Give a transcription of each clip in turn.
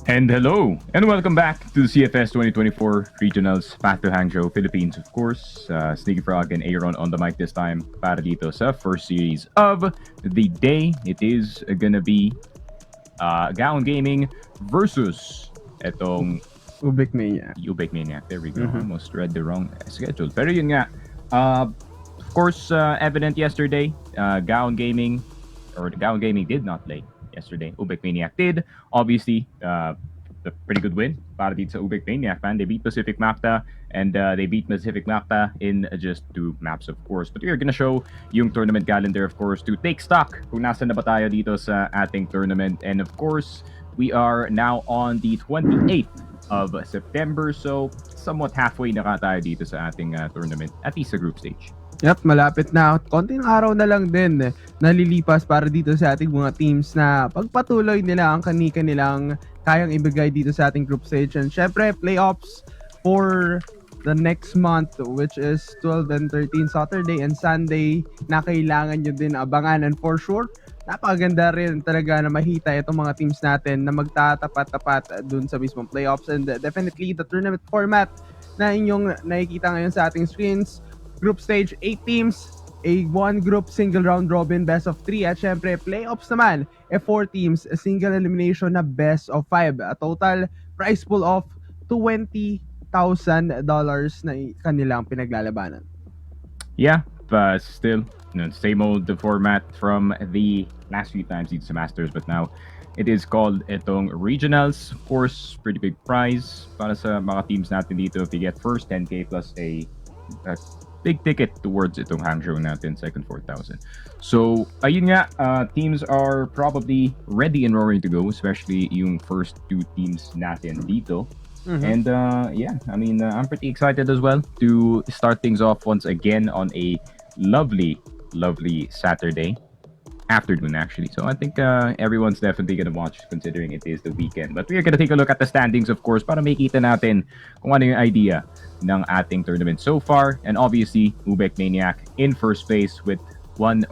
And hello, and welcome back to the CFS24 Regionals Path to Hangzhou, Philippines, of course. Sneaky Frog and Aaron on the mic this time para dito sa first series of the day. It is gonna be GAON Gaming versus etong UBECManiac. There we go. Almost read the wrong schedule. Pero yun nga, of course, evident yesterday, GAON Gaming, or the GAON Gaming did not play yesterday. UBECManiac did. Obviously, a pretty good win para dito sa UBECManiac, man. They beat Pacific Macta, and they beat Pacific Macta in just 2 maps, of course. But we're gonna show yung tournament calendar, of course, to take stock kung nasa na ba tayo dito sa ating tournament. And of course, we are now on the 28th of September, so somewhat halfway na tayo dito sa ating tournament, at least sa group stage. Yep, malapit na. Konting araw na lang din nalilipas para dito sa ating mga teams na pagpatuloy nila ang kanilang kayang ibigay dito sa ating group stage. And syempre, playoffs for the next month, which is 12 and 13, Saturday and Sunday, na kailangan nyo din abangan. And for sure, napakaganda rin talaga na mahita itong mga teams natin na magtatapat-tapat dun sa mismong playoffs. And definitely, the tournament format na inyong nakikita ngayon sa ating screens, group stage, 8 teams, a 1 group single round robin best of 3, at syempre playoffs naman, 4 teams, a single elimination na best of 5, a total prize pool of $20,000 na kanilang pinaglalabanan. Yeah, but still, same old format from the last few times dito sa Masters, but now it is called itong Regionals. Of course, pretty big prize para sa mga teams natin dito. If you get first, 10K plus a big ticket towards itong Hangzhou natin, second 4,000. So, ayun nga, teams are probably ready and roaring to go, especially yung first 2 teams natin dito. And yeah, I mean, I'm pretty excited as well to start things off once again on a lovely Saturday afternoon, actually. So I think everyone's definitely gonna watch, considering it is the weekend. But we're gonna take a look at the standings, of course, para makita natin kung ano yung idea ng ating tournament so far. And obviously, UBECManiac in first place with one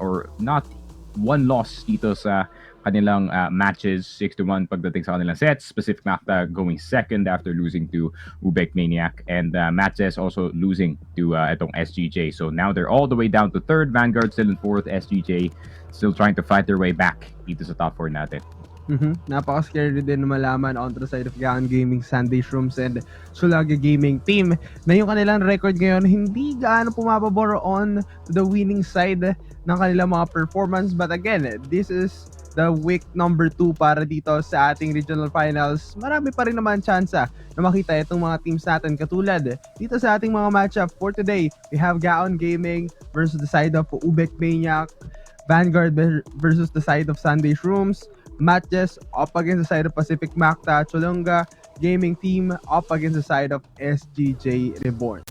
loss dito sa kanilang matches, 6-1 pagdating sa kanilang sets. Pacific Macta going second after losing to UBECManiac, and Matches also losing to itong SGJ. So now they're all the way down to third. Vanguard still in fourth. SGJ still trying to fight their way back dito sa top 4 natin. Napaka-scary din malaman on the side of GAON Gaming, Sunday Shrooms, and Sulaga Gaming team na yung kanilang record ngayon hindi gaano pumapabor on the winning side ng kanilang mga performance. But again, this is the week number 2 para dito sa ating regional finals. Marami pa rin naman tsansa na makita itong mga teams natin, katulad dito sa ating mga matchup for today. We have GAON Gaming versus the side of UBECManiac, Vanguard versus the side of Sunday Shrooms, Matches up against the side of Pacific Macta, Cholonga Gaming team up against the side of SGJ Reborn.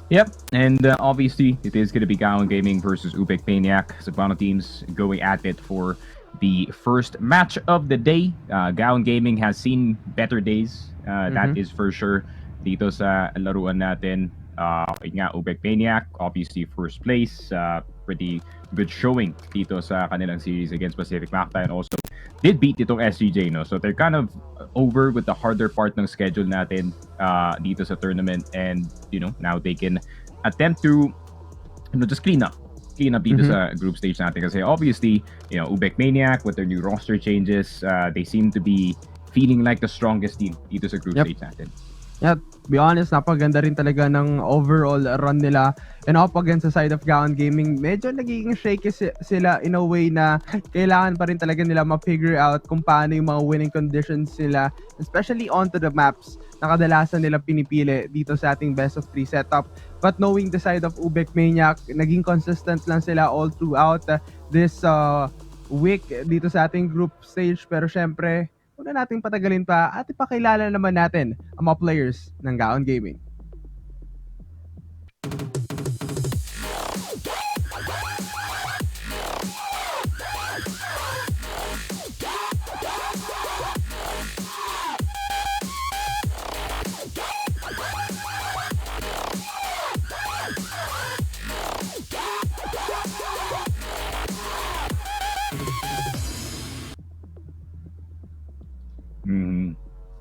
Yep, and obviously it is going to be GAON Gaming versus UBECManiac. Sabano teams going at it for the first match of the day. GAON Gaming has seen better days, that is for sure. Dito sa laruan natin, UBECManiac, obviously first place, pretty good showing dito sa kanilang series against Pacific Macta, and also did beat itong SGJ, no? So they're kind of over with the harder part ng schedule natin dito sa tournament, and now they can attempt to just clean up dito sa group stage natin, kasi obviously UBECManiac with their new roster changes, they seem to be feeling like the strongest team dito sa group stage natin. Yeah, to be honest, napaganda rin talaga ng overall run nila. And up against the side of GAON Gaming, medyo nagiging shaky sila in a way na kailangan pa rin talaga nila ma-figure out kung paano yung mga winning conditions nila, especially onto the maps na kadalasan nila pinipili dito sa ating best of 3 setup. But knowing the side of UBECManiac, naging consistent lang sila all throughout this week dito sa ating group stage. Pero syempre, huwag na nating patagalin pa at ipakilala naman natin ang mga players ng GAON Gaming.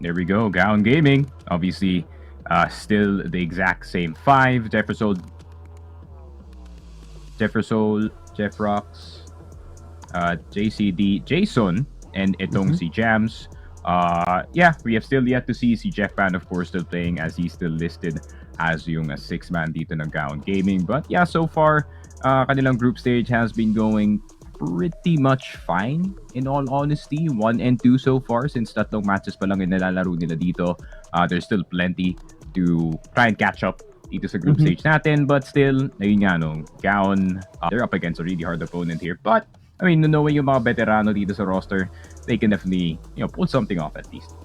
There we go. GAON Gaming. Obviously, still the exact same 5. Jeffersol, Jeffrox, JCD, Jason, and itong si Jams. Yeah, we have still yet to see si Jeff Pan, of course, still playing as he's still listed as yung 6-man dito ng GAON Gaming. But yeah, so far, kanilang group stage has been going pretty much fine, in all honesty. 1 and 2 so far, since tatlong matches pa lang yung nilalaro nila dito. There's still plenty to try and catch up dito sa group stage natin. But still, ayun nga, no, GAON, they're up against a really hard opponent here. But, I mean, knowing yung mga veterano dito sa roster, they can definitely, pull something off at least.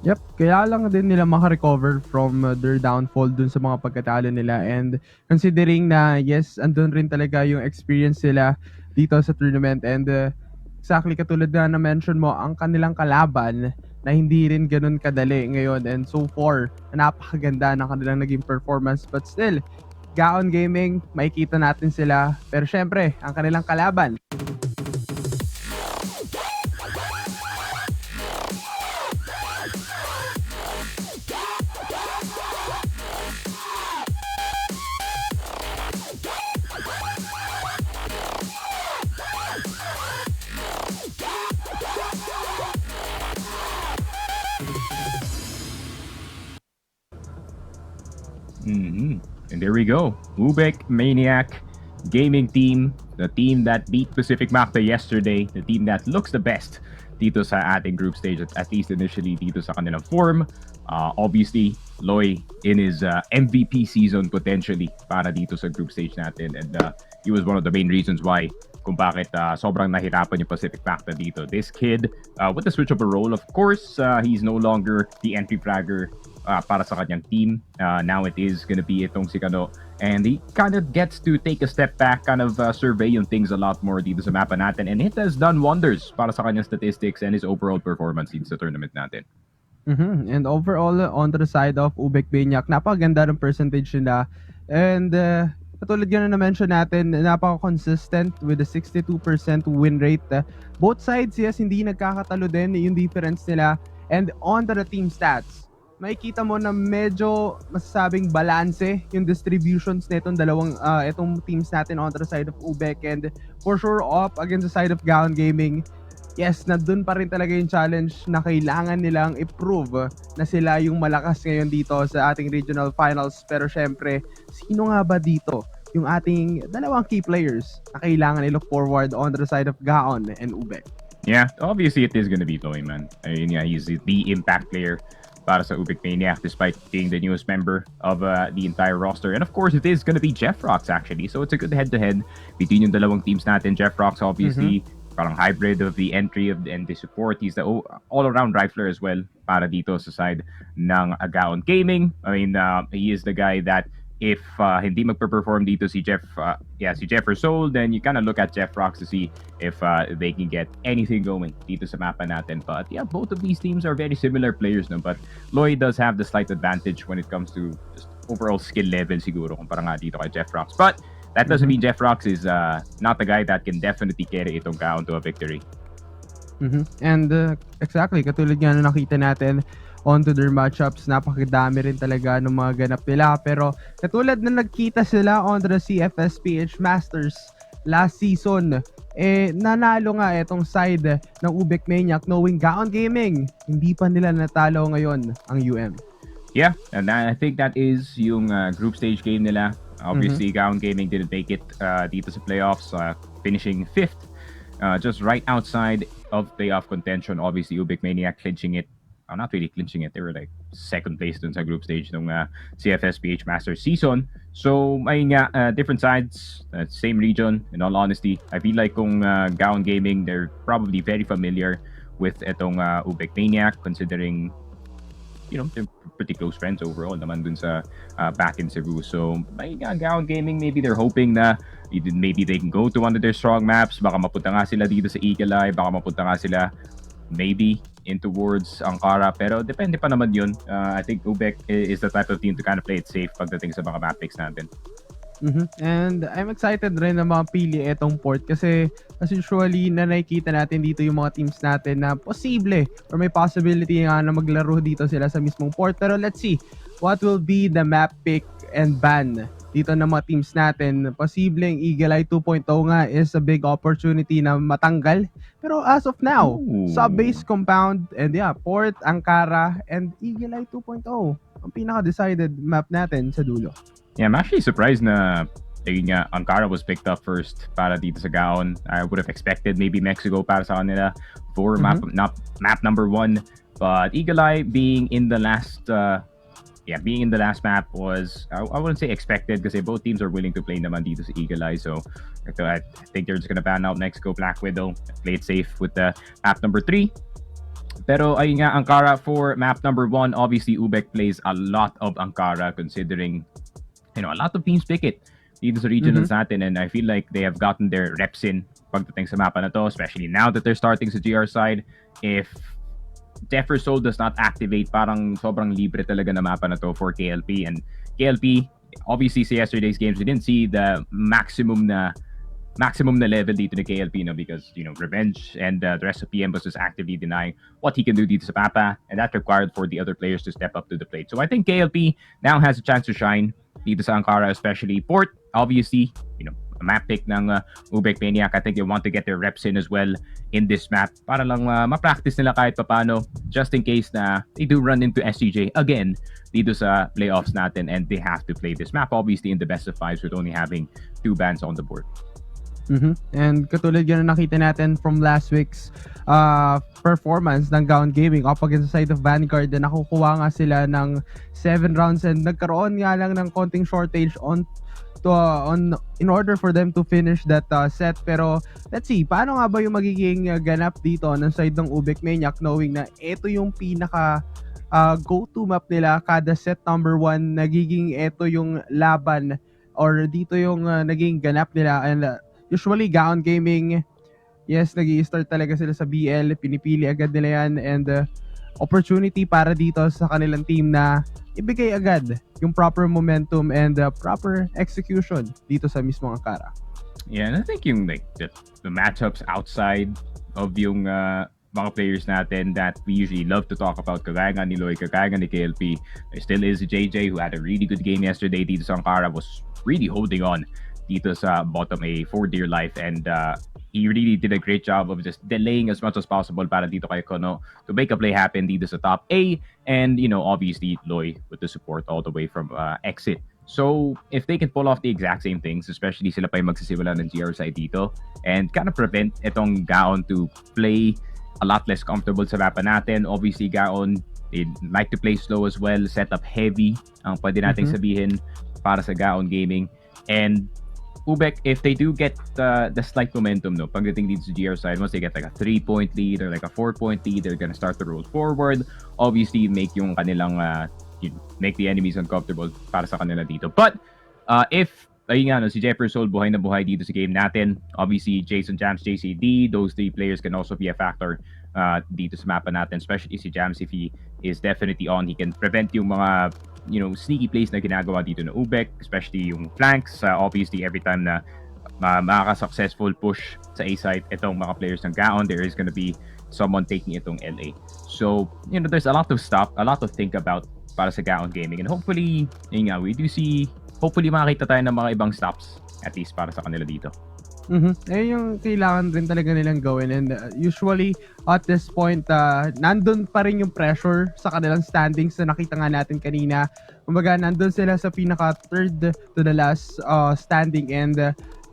Yep, kaya lang din nila makarecover from their downfall dun sa mga pagkatalo nila. And considering na, yes, andun rin talaga yung experience nila dito sa tournament. And exactly katulad na na-mention mo, ang kanilang kalaban na hindi rin ganun kadali ngayon. And so far, napakaganda ng kanilang naging performance. But still, GAON Gaming, makikita natin sila. Pero syempre, ang kanilang kalaban, And there we go. UBECManiac gaming team, the team that beat Pacific Macta yesterday, the team that looks the best dito sa ating group stage, at least initially dito sa kanilang form. Obviously, Loy in his MVP season potentially para dito sa group stage natin, and he was one of the main reasons why kung bakit sobrang nahirapan yung Pacific Macta dito. This kid, with the switch of a role, of course, he's no longer the entry flagger para sa kanyang team. Now it is gonna be itong si Kano, and he kind of gets to take a step back, kind of survey yung things a lot more dito sa mapa natin, and it has done wonders para sa kanyang statistics and his overall performance dito sa tournament natin. And overall, on the side of UBECManiac, napakaganda ng percentage nila. And katulad yun na na-mention natin, napaka-consistent with a 62% win rate. Both sides, yes, hindi nagkakatalo din yung difference nila. And on the team stats, makikita mo na medyo masasabing balanse yung distributions na itong teams natin on the side of UBEC. And for sure, up against the side of GAON Gaming, yes, nandun pa rin talaga yung challenge na kailangan nilang i-prove na sila yung malakas ngayon dito sa ating regional finals. Pero syempre, sino nga ba dito yung ating dalawang key players na kailangan i-look forward on the side of GAON and UBEC? Yeah, obviously it is gonna be Loy, man. I mean, yeah, he's the impact player para sa UBECManiac despite being the newest member of the entire roster. And of course, it is gonna be Jeffrox actually. So it's a good head-to-head between yung dalawang teams natin. Jeffrox obviously, parang hybrid of the entry and the support. He's the all-around rifler as well para dito sa side ng GAON Gaming. I mean, he is the guy that if hindi magpe-perform dito si Jefferson, then you kind of look at Jeffrox to see if they can get anything going dito sa mapa natin. But yeah, both of these teams are very similar players, no? But Loy does have the slight advantage when it comes to just overall skill level siguro kumpara nga dito kay Jeffrox. But that doesn't mean Jeffrox is not the guy that can definitely carry itong GAON to a victory. And exactly, katulad nga na nakita natin onto their matchups, napakadami rin talaga ng mga ganap nila. Pero katulad na nagkita sila on the CFSPH Masters last season, nanalo nga itong side ng UBECManiac, knowing GAON Gaming, hindi pa nila natalo ngayon ang UM. Yeah, and I think that is yung group stage game nila. Obviously, GAON Gaming didn't make it dito sa playoffs, finishing 5th, just right outside of playoff contention. Obviously, UBECManiac clinching it. Not really clinching it. They were like 2nd place dun sa group stage ng CFSPH Masters season. So, may nga, different sides, same region. In all honesty, I feel like kung GAON Gaming, they're probably very familiar with itong UBECManiac, considering they're pretty close friends overall naman dun sa back in Cebu. So, may GAON Gaming, maybe they're hoping na maybe they can go to one of their strong maps. Baka mapunta nga sila dito sa Eagle Eye. Baka mapunta nga sila maybe in towards Ankara. Pero depende pa naman yun. I think UBEC is the type of team to kind of play it safe pagdating sa mga map picks natin. And I'm excited rin na mapili itong port kasi as usually na nakikita natin dito yung mga teams natin na posible or may possibility nga na maglaro dito sila sa mismong port. Pero let's see what will be the map pick and ban dito ng mga teams natin. Posibleng Eagle Eye 2.0 nga is a big opportunity na matanggal. Pero as of now, sub-base compound and port, Ankara, and Eagle Eye 2.0 ang pinaka-decided map natin sa dulo. Yeah, I'm actually surprised na Ankara was picked up first para dito sa GAON. I would have expected maybe Mexico para sa kanila for map number 1. But Eagle Eye being in the last map was, I wouldn't say expected kasi both teams are willing to play naman dito sa Eagle Eye. So I think they're just gonna ban out Mexico Black Widow, play it safe with the map number 3. Pero ayun nga, Ankara for map number 1. Obviously, UBEC plays a lot of Ankara considering a lot of teams pick it dito sa regionals natin, and I feel like they have gotten their reps in pagdating sa mapa na to, especially now that they're starting sa GR side. If Defer Soul does not activate, parang sobrang libre talaga na mapa na to for KLP. And KLP, obviously sa yesterday's games, we didn't see the maximum na level dito ni KLP, because Revenge and the rest of PM was just actively denying what he can do dito sa mapa, and that required for the other players to step up to the plate. So I think KLP now has a chance to shine dito sa Ankara, especially port. Obviously, a map pick ng UBECManiac. I think they want to get their reps in as well in this map para lang ma-practice nila kahit papano, just in case na they do run into SCJ again dito sa playoffs natin and they have to play this map obviously in the best of 5s with only having 2 bans on the board. And katulad yan na nakita natin from last week's performance ng GAON Gaming up against the side of Vanguard, na nakukuha nga sila ng 7 rounds and nagkaroon nga lang ng konting shortage in order for them to finish that set. Pero let's see, paano nga ba yung magiging ganap dito ng side ng UBECManiac, knowing na ito yung pinaka go-to map nila kada set number 1, nagiging ito yung laban or dito yung naging ganap nila. And usually GAON Gaming, yes, nag-i-start talaga sila sa BL, pinipili agad nila yan, and opportunity para dito sa kanilang team na ibigay agad yung proper momentum and proper execution dito sa mismong Ankara. Yeah, and I think yung the matchups outside of yung mga players natin that we usually love to talk about, kagaya nga ni Loy, kagaya nga ni KLP, there still is JJ who had a really good game yesterday dito sa Ankara, was really holding on dito sa bottom A for dear life, and he really did a great job of just delaying as much as possible para dito kay Kono to make a play happen dito sa top A, and obviously Loy with the support all the way from exit. So if they can pull off the exact same things, especially sila pa yung magsisimula ng GR side dito and kind of prevent itong GAON to play a lot less comfortable sa mapa natin. Obviously GAON, they like to play slow as well, set up heavy ang pwede nating sabihin para sa GAON Gaming. And UBEC, if they do get the slight momentum pagdating dito sa GR side, once they get like a 3-point lead or like a 4-point lead, they're gonna start to roll forward, obviously make yung kanilang make the enemies uncomfortable para sa kanila dito. But if si Jeffer Soul buhay na buhay dito sa game natin, obviously Jason, Jams, JCD, those 3 players can also be a factor dito sa mapa natin, especially si Jams. If he is definitely on, he can prevent yung mga sneaky plays na ginagawa dito na UBEC, especially yung flanks. Obviously, every time na makaka-successful push sa A side itong mga players ng GAON, there is gonna be someone taking itong LA. So, there's a lot to think about para sa GAON Gaming, and hopefully, we do see, hopefully makakita tayo ng mga ibang stops at least para sa kanila dito. Ayun yung kailangan rin talaga nilang gawin, and usually at this point nandun pa rin yung pressure sa kanilang standings na nakita nga natin kanina. Kumbaga nandun sila sa pinaka third to the last standing, and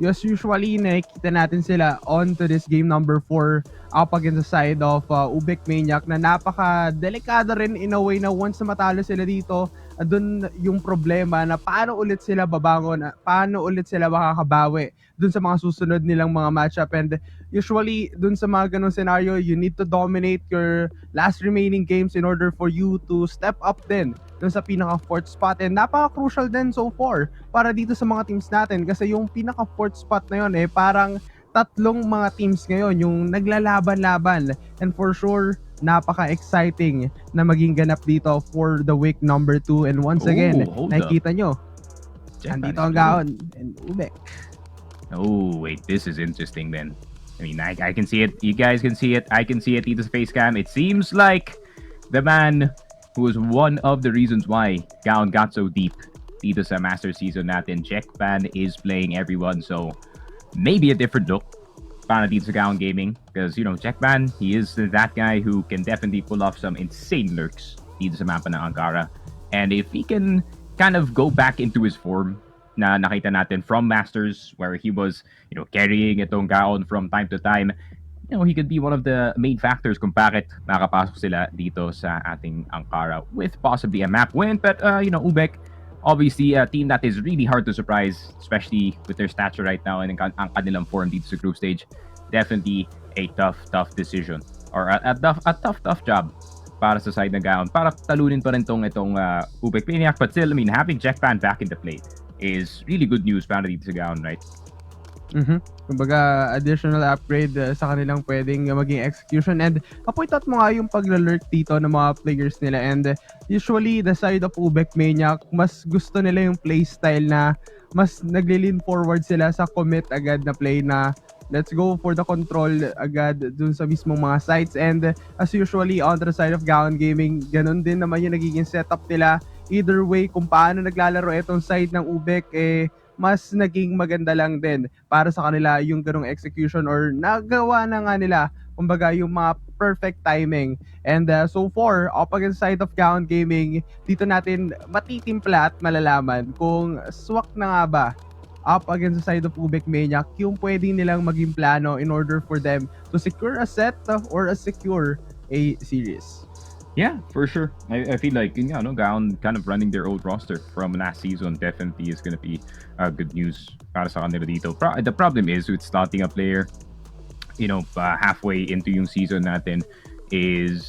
usually nakikita natin sila on to this game number 4 up against the side of UBECManiac, na napaka-delikado rin in a way na once na matalo sila dito, doon yung problema na paano ulit sila babangon, paano ulit sila makakabawi dun sa mga susunod nilang mga matchup. And usually dun sa mga ganung scenario, you need to dominate your last remaining games in order for you to step up din dun sa pinaka 4th spot, and napaka-crucial din so far para dito sa mga teams natin, kasi yung pinaka 4th spot na yun parang tatlong mga teams ngayon yung naglalaban-laban, and for sure napaka-exciting na maging ganap dito for the week number 2. And once again, nakikita nyo Andito ang GAON and UBEC. Oh, wait, this is interesting then. I mean, I can see it. You guys can see it. I can see it. Dito's face cam. It seems like the man who was one of the reasons why GAON got so deep dito sa Master Season natin. Jackpan is playing everyone, so maybe a different look para dito sa GAON Gaming. Because, you know, Jackpan, he is that guy who can definitely pull off some insane lurks dito sa mapa ng Ankara. And if he can kind of go back into his form na nakita natin from Masters, where he was, you know, carrying itong GAON from time to time, you know, he could be one of the main factors kung bakit nakapasok sila dito sa ating Ankara with possibly a map win. But, you know, UBEC, obviously a team that is really hard to surprise, especially with their stature right now and ang kanilang form dito sa group stage. Definitely a tough decision or a tough job para sa side ng GAON para talunin pa rin itong UBECManiac. But still, I mean, having Jackpan back in the play is really good news para dito sa GAON, right? Kumbaga, additional upgrade sa kanilang pwedeng maging execution. And point out mo nga yung paglalurk dito ng mga players nila. And usually, the side of UBECManiac, mas gusto nila yung playstyle na mas nagli-lean forward sila sa commit agad na play na let's go for the control agad dun sa mismong mga sites. And as usually, on the side of GAON Gaming, ganun din naman yung nagiging setup nila. Either way, kung paano naglalaro itong side ng UBEC, mas naging maganda lang din para sa kanila yung ganong execution or nagawa na nga nila kumbaga yung mga perfect timing. And so far, up against side of GAON Gaming, dito natin matitimpla at malalaman kung swak na nga ba up against the side of UBECManiac yung pwedeng nilang maging plano in order for them to secure a set or secure a series. Yeah, for sure. I feel like, you know, GAON kind of running their old roster from last season definitely is going to be good news para sa kanila dito. The problem is with starting a player, you know, halfway into yung season natin is,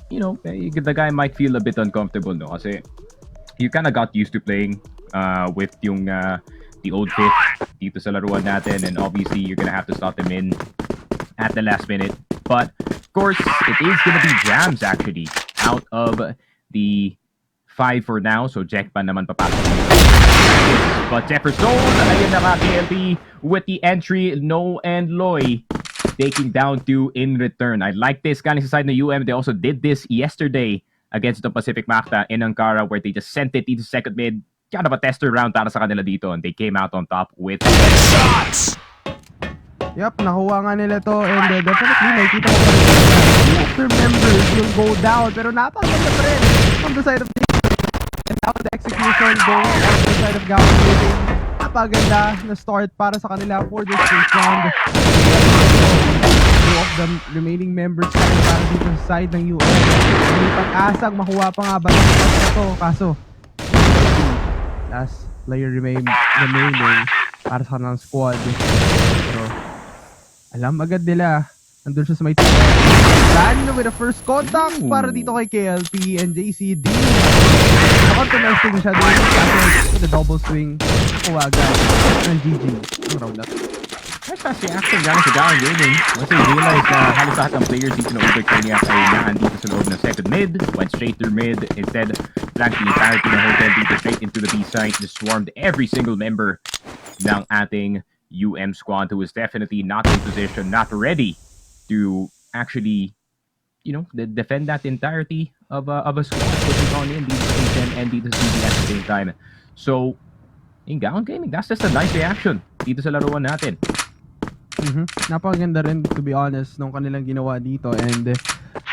you know, the guy might feel a bit uncomfortable, no? Kasi you kind of got used to playing with yung the old fifth dito sa laruan natin, and obviously you're gonna have to slot them in at the last minute. But of course, it is gonna be Jams actually out of the 5 for now. So Jackpan naman papasok. But Jefferson, ayun na ka KLP with the entry, No and Loy taking down 2 in return. I like this galing sa side ng UM. They also did this yesterday against the Pacific Makta in Ankara, where they just sent it into second mid. Kind of a tester round para sa kanila dito, and they came out on top with shots. Yup, nakuha nga nila to, and definitely nakikita ko after members yung go down, pero napakaganda pa rin from the side of the and now the execution going on the side of GAON Gaming. Napakaganda na start para sa kanila for this first round. Two of the remaining members para dito sa side ng UM. May pag-asang makuha pa nga ba ito, kaso last player remaining para sa kanilang squad. Pero alam agad nila, nandun siya sa may team. Dahil with the first contact para dito kay KLP and JCD. Nakontunesting siya doon kasi the double swing. Nakuha agad ng GG. Ang round up. Nice fast reaction galing sa GAON Gaming. Once they realized na halos lahat ng players dito ng UBECManiac ay naandito sa loob ng second mid, went straight through mid, instead flanked the entirety ng hotel dito straight into the B site, just swarmed every single member ng ating UM squad who is definitely not in position, not ready to actually, you know, defend that entirety of a squad pushing on in dito sa A10 and dito sa CB at the same time. So, in GAON Gaming, that's just a nice reaction dito sa laruan natin. Napakaganda rin, to be honest, nung kanilang ginawa dito, and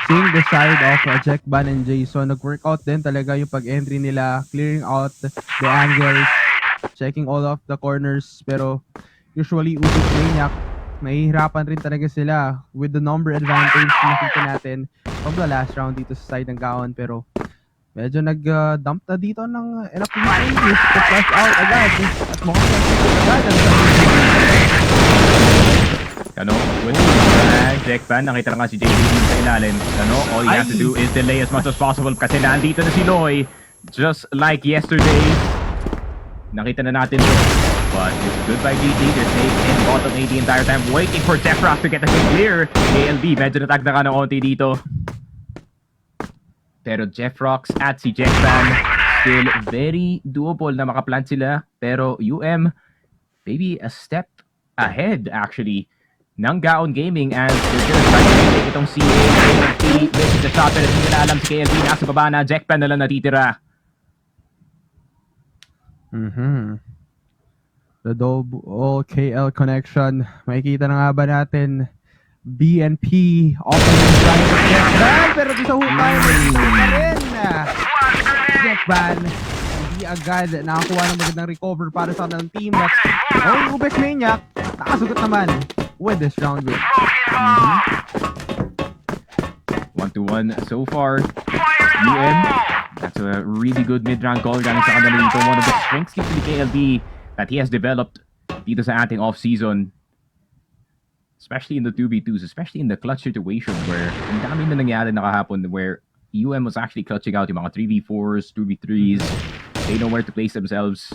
seeing the side of Jackban and Jason, nag-workout din talaga yung pag-entry nila, clearing out the angles, checking all of the corners. Pero usually UBECManiac, nahihirapan rin talaga sila with the number advantage na nakita natin from the last round dito sa side ng GAON. Pero medyo nag-dump na dito ng enough resources to flush out agad at mukhang agad ano, with Jackpan, nakita na nga si JD sa ilalim. Ano, all you have to do is delay as much as possible kasi nandito na si Loy. Just like yesterday, nakita na natin to. But it's good by GT. They're safe in bottom 80 the entire time, waiting for Jeffrock to get a clear. KLB, medyo natag na ka ng onti dito. Pero Jeffrocks at si Jackpan still very doable na makaplant sila. Pero maybe a step ahead actually ng GAON Gaming as they're just trying to take itong KLP. Missing the shot pero hindi nila alam si KLP. Nasa baba na, Jackpan na lang natitira. The double KL connection. Makikita na nga ba natin BNP opening line of Jackpan pero di sa hukay pa rin. Jackpan hindi agad nakakuha ng magandang recover para sa ng team. That's UBECManiac. Nakasugot naman with this round win. 1-1 so far. That's a really good mid-round goal galing sa kanila dito. One of the strengths dito ni KLB that he has developed dito sa ating off-season. Especially in the 2v2s, especially in the clutch situation where ang dami na nangyari na kahapon where was actually clutching out yung mga 3v4s, 2v3s. They know where to place themselves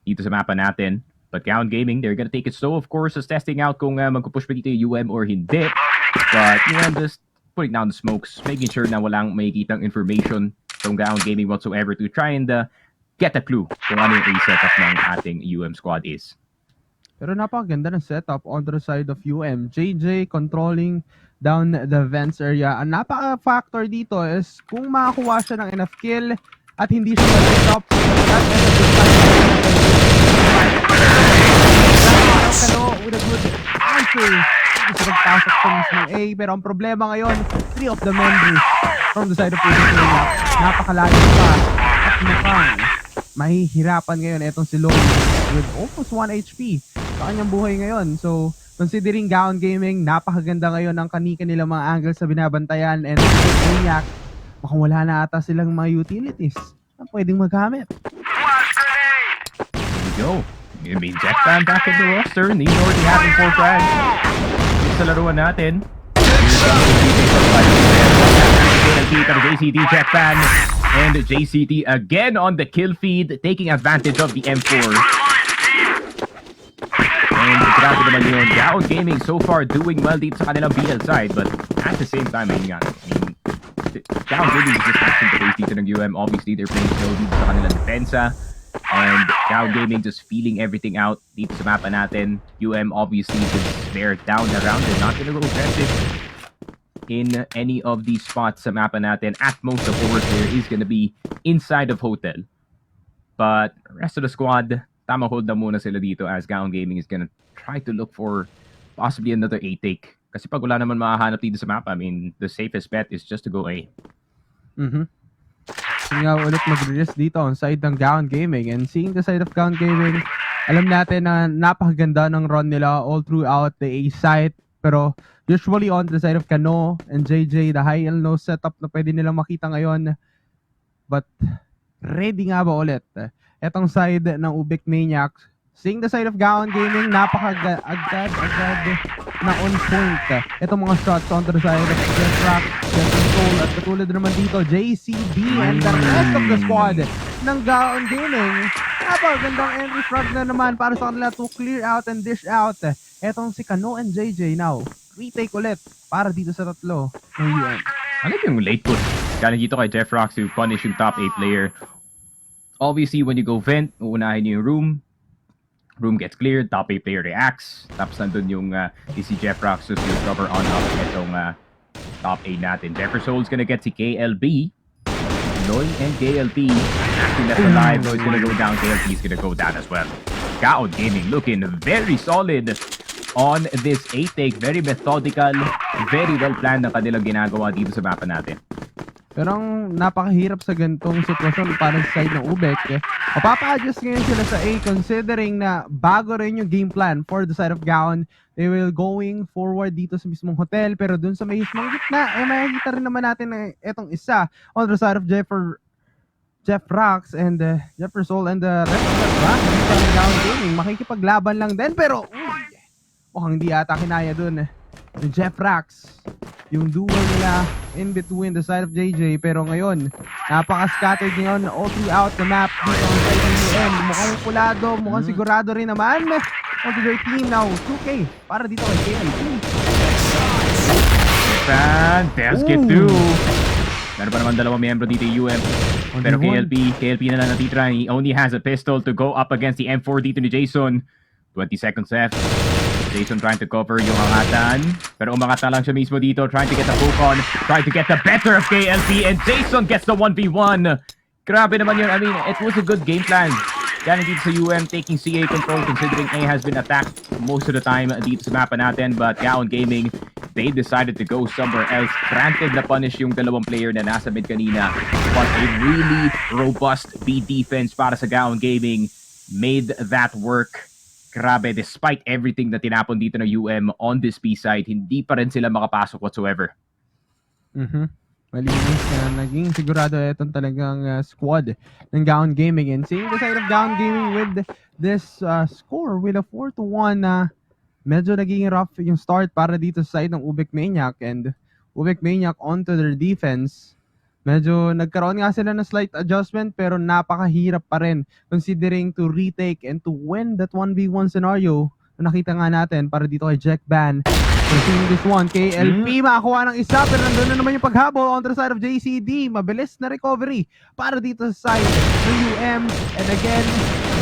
dito sa mapa natin. But GAON Gaming, they're gonna take it slow, of course, as testing out kung magpupush pa dito yung or hindi. But just putting down the smokes, making sure na walang makikitang information from GAON Gaming whatsoever to try and get a clue kung ano yung setup ng ating squad is. Pero napakaganda ng setup on the side of JJ controlling down the vents area. Ang napaka-factor dito is kung makakuha siya ng enough kill at hindi siya ma-set up, that is a good time. With a good answer. Gusto nagpasok sa mismong A, pero ang problema ngayon, 3 of the members from the side of UBECManiac. Napakalayo pa at mukhang mahihirapan ngayon itong si Lone with almost 1 HP sa kanyang buhay ngayon. So, considering GAON Gaming, napakaganda ngayon ang kanilang mga angles sa binabantayan and UBECManiac, mukhang wala na ata silang mga utilities na pwedeng magamit. Here we go. I mean, Jackpan back in the roster. He's already having 4 frags. Sa laruan natin. JCT Jackpan. And JCT again on the kill feed, taking advantage of the M4. And grabe naman yun. GAON Gaming so far doing well dito sa kanilang BL side. But at the same time, GAON Gaming is just matching the base dito ng Obviously, they're playing slow dito sa kanilang depensa. And GAON Gaming just feeling everything out dito sa mapa natin. Obviously since they're down around, they're not gonna go aggressive in any of these spots sa mapa natin. At most, the forward player is gonna be inside of hotel. But rest of the squad, tama hold na muna sila dito as GAON Gaming is gonna try to look for possibly another A take. Kasi pag wala naman makahanap dito sa mapa, the safest bet is just to go A. Nga ulit mag-release dito on side ng GAON Gaming, and seeing the side of GAON Gaming, alam natin na napakaganda ng run nila all throughout the A site, pero usually on the side of Kano and JJ, the high and low setup na pwede nilang makita ngayon. But ready nga ba ulit etong side ng UBECManiac? Seeing the side of GAON Gaming, napakagad na on point itong mga shots on the side of Jeff Soul, at katulad naman dito JCB and the rest of the squad ng GAON Gaming. Napakagandang entry frag na naman para sa kanila to clear out and dish out etong si Kano and JJ. Now, retake ulit para dito sa tatlo ng Ano yung late push? Galing dito kay Jeff Rocks to punish yung top A player. Obviously, when you go vent, uunahin yung room gets cleared, top A player reacts, tapos nandun yung si Jeff Rocks to cover on up itong top A natin. Jefferson's gonna get si KLB. Noy and KLB acting left alive. Noy's gonna go down, KLB's gonna go down as well. GAON Gaming looking very solid on this A take. Very methodical, very well planned ang kanilang ginagawa dito sa mapa natin. Pero ang napakahirap sa ganitong sitwasyon para sa side ng UBEC, mapapa-adjust ngayon sila sa A considering na bago rin yung game plan for the side of GAON. They will going forward dito sa mismong hotel, pero dun sa may mismong gitna, makikita rin naman natin na etong isa on the side of Jeff Rocks and Jefferson and the rest of the squad ng GAON Gaming. Makikipaglaban lang din, pero mukhang hindi ata kinaya dun ni Jeff Rocks yung duel nila in between the side of JJ, pero ngayon napaka-scattered ngayon all throughout the map dito ang side ng mukhang pulado, mukhang sigurado rin naman on their team. Now 2K para dito kay KLB. Fantastic too. Meron pa naman dalawang miyembro dito yung Pero 1v1. KLP na lang natitira. He only has a pistol to go up against the M4 dito ni Jason. 20 seconds left. Jason trying to cover yung angatan. Pero umangat na lang siya mismo dito. Trying to get the poke on. Trying to get the better of KLP. And Jason gets the 1v1. Grabe naman yun. I mean, it was a good game plan. Galing dito sa UM, taking CA control considering A has been attacked most of the time dito sa mapa natin. But GAON Gaming, they decided to go somewhere else. Granted na punish yung dalawang player na nasa mid kanina. But a really robust B defense para sa GAON Gaming made that work. Grabe, despite everything na tinapon dito na UM on this B side, hindi pa rin sila makapasok whatsoever. Malinis na naging sigurado itong talagang squad ng GAON Gaming. And seeing the side of GAON Gaming with this score with a 4-1 na medyo naging rough yung start para dito sa side ng UBECManiac. And UBECManiac onto their defense. Medyo nagkaroon nga sila ng slight adjustment pero napakahirap pa rin considering to retake and to win that 1v1 scenario na nakita nga natin para dito kay Jack Ban. Seeing this one, KLP makakuha ng isa pero nandun na naman yung paghabol on the side of JCD. Mabilis na recovery para dito sa side ng UM. And again,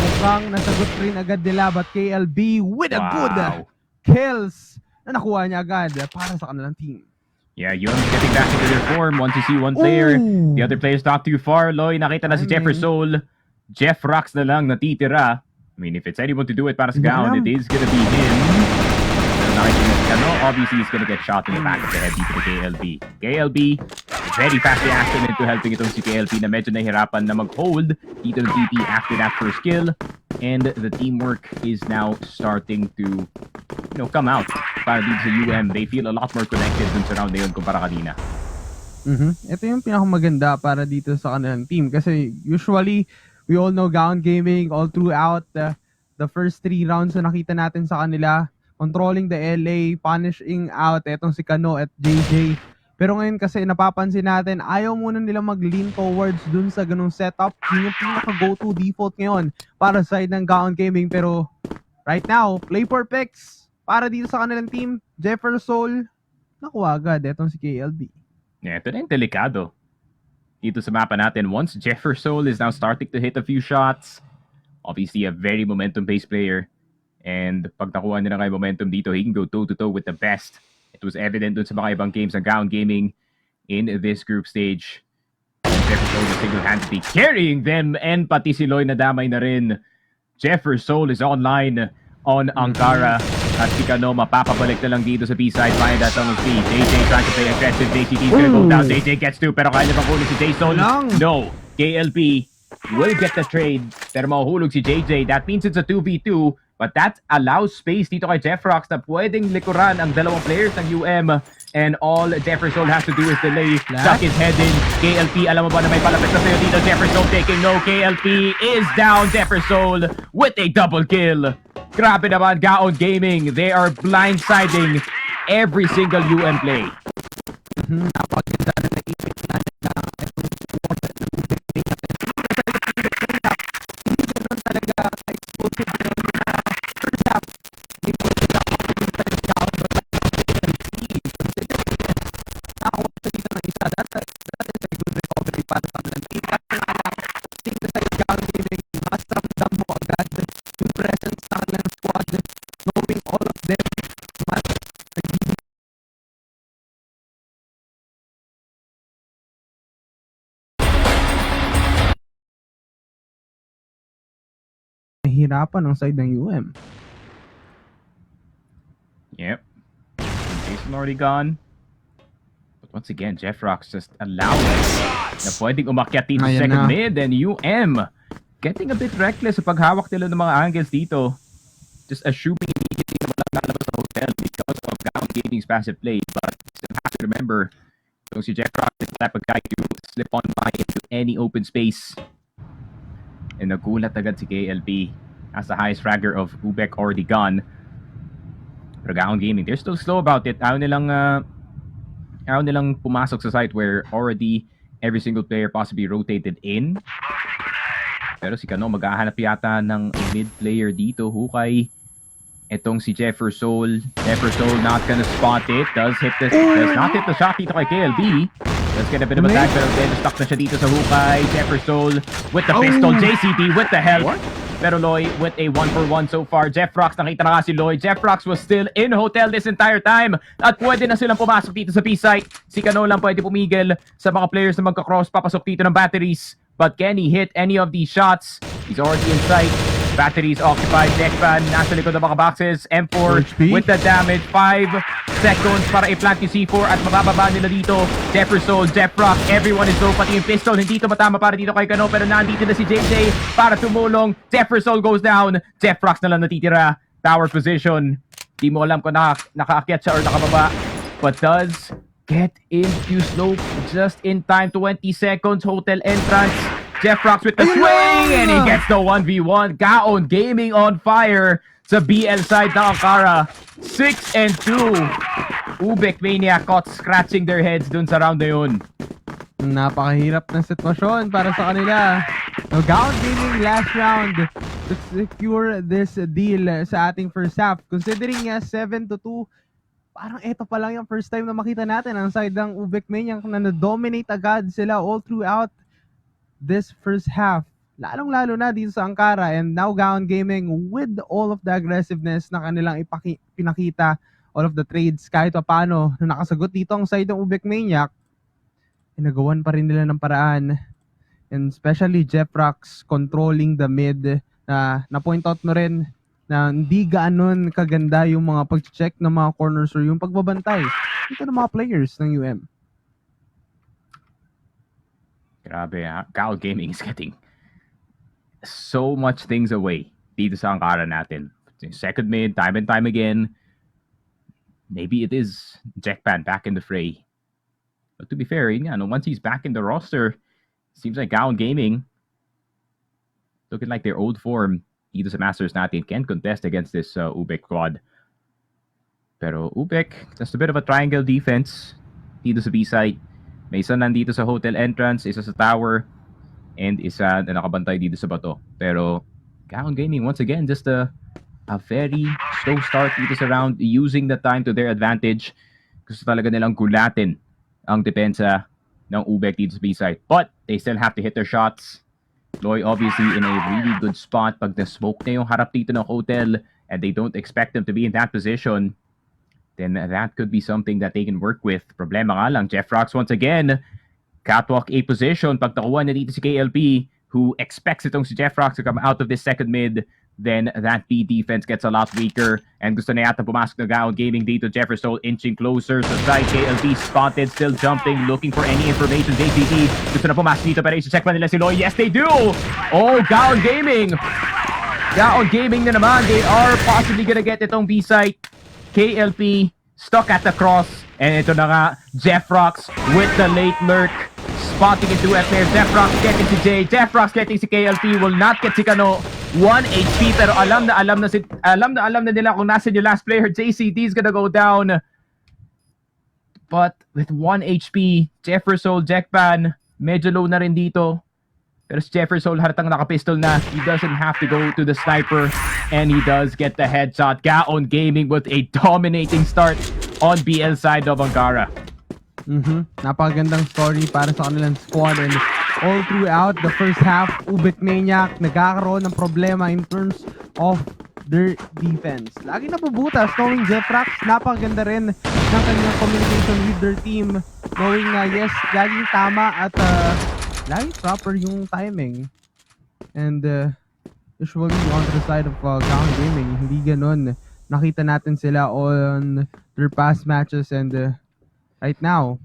mukhang nasagot rin agad nila but KLB with a good kills na nakuha niya agad para sa kanilang team. Yeah, Yun's getting back into their form. 1-1 player. Ooh. The other player's not too far. Loy, nakita na si Jefferson. Jeff Rocks na lang natitira. I mean, if it's anyone to do it para sa GAON, it is gonna be him. Obviously, he's gonna get shot in the back of the head dito to KLB. KLB, very fast reaction into helping itong si KLB na medyo nahirapan na mag-hold dito ng TP after that first kill. And the teamwork is now starting to, come out para dito sa UM. They feel a lot more connected dun sa round na yun kumpara kanina. Ito yung pinakamaganda para dito sa kanilang team kasi usually we all know GAON Gaming all throughout the first 3 rounds na nakita natin sa kanila, controlling the LA, punishing out etong si Kano at JJ. Pero ngayon kasi napapansin natin, ayaw muna nila mag-lean towards dun sa ganung setup. Yun yung pinaka-go-to default ngayon para sa side ng GAON Gaming. Pero right now, play for picks para dito sa kanilang team. Jefferson, nakuha agad etong si KLB. Yeah, ito na yung delikado dito sa mapa natin. Once Jefferson is now starting to hit a few shots, obviously a very momentum-based player. And pag nakuha nila kayo momentum dito, he can go toe-to-toe with the best. It was evident dun sa mga ibang games ng GAON Gaming in this group stage. Jefferson is single-handedly carrying them and pati si Loy nadamay na rin. Jefferson is online on Ankara. At si Kano mapapabalik na lang dito sa B-side. Find that on the speed. JJ trying to play aggressive. JCT is gonna go down. JJ gets 2 pero kaya bang kunin si Jason? No. KLP will get the trade pero mahuhulog si JJ. That means it's a 2v2. But that allows space dito kay Jeff Rocks na pwedeng likuran ang dalawang players ng UM. And all Jefferson has to do is delay, tuck his head in. KLP, alam mo ba na may palapit na sa'yo dito? Jefferson taking no. KLP is down. Jefferson with a double kill. Grabe naman, GAON Gaming. They are blindsiding every single UM play. Napaganda na naipit na nila. Hindi naman talaga ka-explosive na first half. Hindi mo sila makapunta yung GAON nakakuha sa dito ng isa. That is a good recovery para sa kanilang team. Tingin sa yung GAON Gaming, mas ramdam mo agad yung presence sa kanilang squad, knowing all of them mas nahihirapan ang side ng UM. Yep. Jason already gone. But once again, Jeff Rocks just allowing na pwedeng umakyat dito sa second mid. And UM getting a bit reckless sa paghawak nila ng mga angles dito. Just assuming immediately na walang lalabas sa hotel because of GAON Gaming's passive play. But still have to remember, so si Jeff Rocks is the type of guy to slip on by into any open space. And nagulat agad si KLP as the highest fragger of UBEC already gone. Pero GAON Gaming, they're still slow about it. Ayaw nilang pumasok sa site where already every single player possibly rotated in. Pero si Kano maghahanap yata ng mid player dito. Hukay. Etong si Jefferson. Jefferson not gonna spot it. Does not hit the shot dito kay KLB. Let's get a bit of a tag, pero then stuck na siya dito sa hukay. Jefferson with the pistol. JCT with the help. Pero Loy with a 1-for-1 so far. Jeffrox, nakita na nga si Loy. Jeffrox was still in hotel this entire time. At pwede na silang pumasok dito sa B-site. Si Cano lang pwede pumigil sa mga players na magka-cross. Papasok dito ng batteries. But can he hit any of these shots? He's already in sight. Batteries occupied. Deckpan nasa likod ng mga boxes. M4 with the damage. 5 seconds para i-plant yung C4 at mabababa nila dito. Jefferson, Jeffrock, everyone is low. Pati yung pistol, hindi ito matama para dito kay Cano. Pero nandito na si JJ para tumulong. Jefferson goes down. Jeffrock na lang natitira. Tower position. Di mo alam kung nakaakyat siya or nakababa. But does get into slope just in time. 20 seconds. Hotel entrance. Jeffrox with the swing, and he gets the 1v1. GAON Gaming on fire sa BL side ng Ankara. 6-2. UBECManiac caught scratching their heads dun sa round na yun. Napakahirap ng sitwasyon para sa kanila. No, GAON Gaming last round to secure this deal sa ating first half. Considering 7-2, parang eto pa lang yung first time na makita natin ang side ng UBECManiac na na-dominate agad sila all throughout this first half, lalong-lalo na dito sa Ankara. And now GAON Gaming with all of the aggressiveness na kanilang pinakita, all of the trades kahit pa paano na nakasagot dito ang side ng UBECManiac, nagawan pa rin nila ng paraan. And especially Jeffrox controlling the mid, na point out mo rin na hindi gaanon kaganda yung mga pag-check ng mga corners or yung pagbabantay dito ng mga players ng UM. Grabe, GAON Gaming is getting so much things away dito sa Ankara natin. Second mid, time and time again. Maybe it is Jackpan back in the fray. But to be fair, once he's back in the roster, seems like GAON Gaming looking like their old form dito sa Masters natin, can contest against this UBEC squad. Pero UBEC, just a bit of a triangle defense dito sa B-side. May isa nandito sa hotel entrance, isa sa tower, and isa na nakabantay dito sa bato. Pero GAON Gaming, once again, just a very slow start dito sa round, using the time to their advantage. Gusto talaga nilang gulatin ang depensa ng UBEC dito sa B-side. But they still have to hit their shots. Loy obviously in a really good spot. Pag na-smoke na yung harap dito ng hotel and they don't expect them to be in that position, then that could be something that they can work with. Problema nga lang, Jeffrox once again, catwalk A position. Pag nakuha na dito si KLP, who expects itong si Jeffrox to come out of this second mid, then that B defense gets a lot weaker. And gusto na yata pumasok na GAON Gaming dito. Jefferson inching closer sa side. KLP spotted, still jumping, looking for any information. JCT gusto na pumasok dito, pero i-check pa nila si Loy. Yes, they do! Oh, GAON Gaming! GAON Gaming na naman. They are possibly gonna get itong B-site. KLP stuck at the cross, and ito na nga, Jeffrox with the late lurk, spotting into FNair. Jeffrox getting si Jay, Jeffrox getting si KLP, will not get si Cano. 1 HP, pero alam na nila kung nasa yung last player. JCD is gonna go down, but with 1 HP, Jefferson, Jackpan, medyo low na rin dito. Pero si Jefferson halatang nakapistol na. He doesn't have to go to the sniper. And he does get the headshot. GAON Gaming with a dominating start on BL side of Ankara. Napakagandang story para sa kanilang squad. And all throughout the first half, UBECManiac nagkakaroon ng problema in terms of their defense. Lagi napubutas, knowing Jeffrox, napakaganda rin ng kanyang communication with their team. Knowing na yes, laging tama at laging proper yung timing. And usually on the side of GAON Gaming, hindi ganun. Nakita natin sila on their past matches, and right now,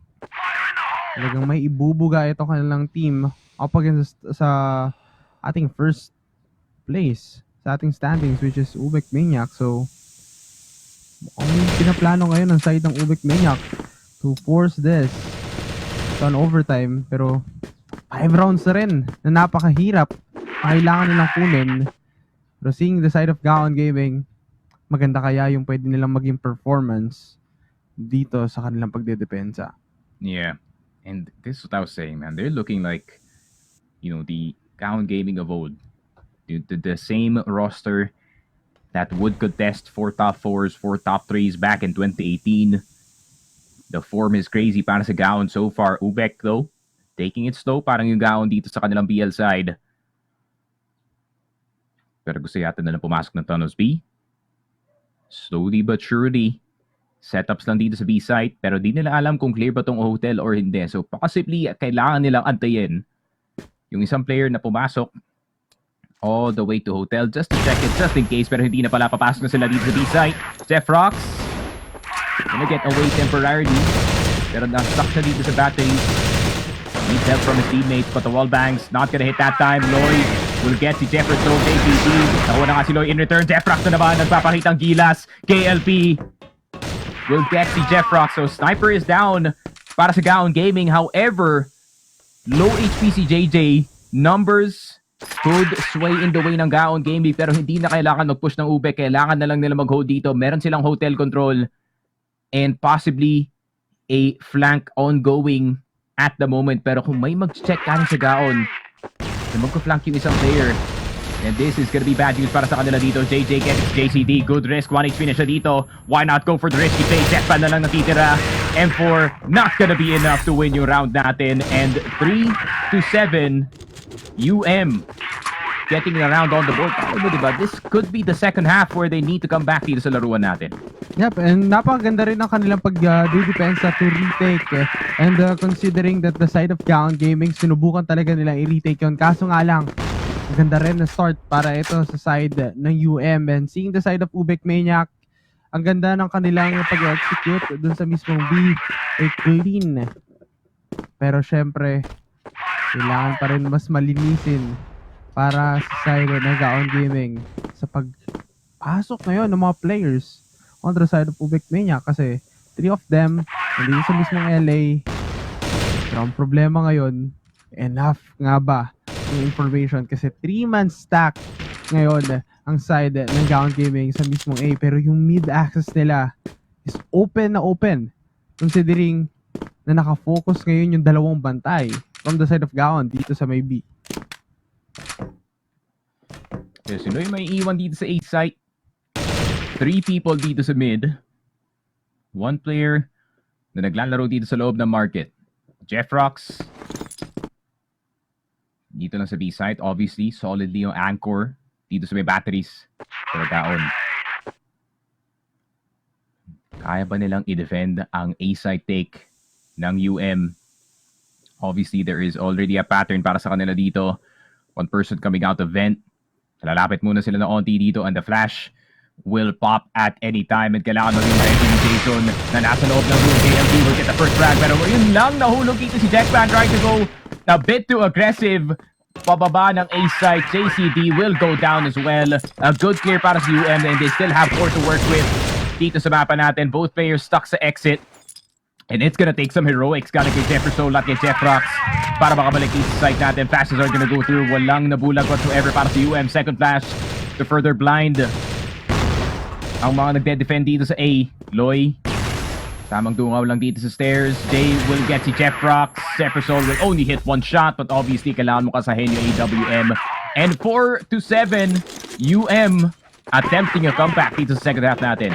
talagang may ibubuga ito kanilang team up against sa ating first place sa ating standings, which is UBECManiac. So mukhang pinaplano ngayon ng side ng UBECManiac to force this to an overtime, pero 5 rounds na rin na napakahirap kailangan nilang kunin. Pero seeing the side of GAON Gaming, maganda kaya yung pwede nilang maging performance dito sa kanilang pagdedepensa. Yeah, and this is what I was saying, man. They're looking like, the GAON Gaming of old. The same roster that would contest 4 top 4s, 4 top 3s back in 2018. The form is crazy para sa GAON so far. UBEC though, taking it slow. Parang yung GAON dito sa kanilang BL side. Pero gusto yata nilang pumasok ng tunnels B. Slowly but surely. Setups lang dito sa B site, pero di nila alam kung clear ba tong hotel or hindi. So possibly kailangan nilang antayin yung isang player na pumasok all the way to hotel just to check it, just in case. Pero hindi na pala, papasok na sila dito sa B site. Jeffrox gonna get away temporarily, pero na-stuck siya dito sa battery. Needs help from his teammates, but the wall bangs not gonna hit that time. Lloyd will get si Jefferson, KPG. Nakuha na nga si Lloyd in return. Jeffrox na naman, nagpapakitang gilas. KLP will get si Jeffrox. So sniper is down para sa GAON Gaming. However, low HP si JJ. Numbers could sway in the way ng GAON Gaming, pero hindi na kailangan mag-push ng UBEC. Kailangan na lang nila mag-hold dito. Meron silang hotel control and possibly a flank ongoing at the moment. Pero kung may mag-check ka sa GAON, mag-flank yung isang player, and this is gonna be bad news para sa kanila dito. JJ gets JCD. Good risk. 1 HP na siya dito. Why not go for the risky play? Jetpan na lang natitira. M4 not gonna be enough to win yung round natin. And 3-7 UM getting around on the board. Diba? This could be the second half where they need to come back dito sa laruan natin. Yep, and napakaganda rin ang kanilang pag-defense to retake. And considering that the side of GAON Gaming, sinubukan talaga nilang i-retake yun. Kaso nga lang, maganda rin na start para ito sa side ng UM. And seeing the side of UBECManiac, ang ganda ng kanilang pag-execute dun sa mismong B, ay clean. Pero syempre, kailangan pa rin mas malinisin para sa side ng GAON Gaming sa pagpasok ngayon ng mga players on the side of UBECManiac, kasi 3 of them hindi sa mismong LA. Pero ang problema ngayon, enough nga ba yung information, kasi 3-man stack ngayon ang side ng GAON Gaming sa mismong A, pero yung mid access nila is open na open, considering na nakafocus ngayon yung dalawang bantay from the side of GAON dito sa may B. Yes, sino yung may iwan dito sa A site? 3 people dito sa mid. 1 player na naglalaro dito sa loob ng market. Jeffrox dito lang sa B site. Obviously, solidly yung anchor dito sa may batteries. Pero GAON, kaya ba nilang i-defend ang A site take ng UM? Obviously, there is already a pattern para sa kanila dito. 1 person coming out of vent. Lalapit muna sila ng onti dito, and the flash will pop at any time. And kailangan maging ready ni Jason na nasa loob ng room. KLP will get the first frag, pero yun lang, nahulog dito si Jackman, trying to go a bit too aggressive. Pababa ng A site. JCD will go down as well. A good clear para sa UM, and they still have 4 to work with dito sa mapa natin. Both players stuck sa exit. And it's gonna take some heroics. Gotta kay Jefferson, at kay Jeffrox para makabalik dito sa site natin. Flashes are gonna go through. Walang nabulag whatsoever para sa UM. Second flash to further blind ang mga nagde-defend dito sa A. Loy, tamang dungaw lang dito sa stairs. Jay will get si Jeffrox. Jefferson will only hit 1 shot, but obviously kailangan mo kasahin yung AWM. And 4-7 UM attempting a comeback dito sa second half natin.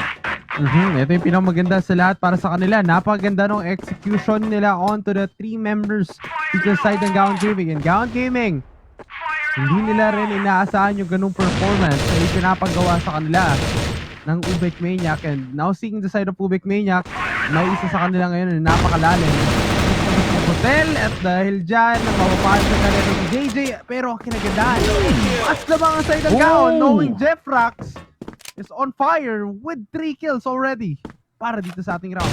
Ito yung pinamaganda sa lahat para sa kanila. Napakaganda ng execution nila onto the 3 members dito sa side ng GAON Gaming. And GAON Gaming, hindi nila rin inaasahan yung ganung performance na ipinapagawa sa kanila ng UBECManiac. And now seeing the side of UBECManiac, may isa sa kanila ngayon na napakalalim hotel, at dahil dyan mapapasok na kanila ng JJ. Pero ang kinagandaan, as lamang ang side ng GAON, knowing Jeffrox is on fire with 3 kills already para dito sa ating round.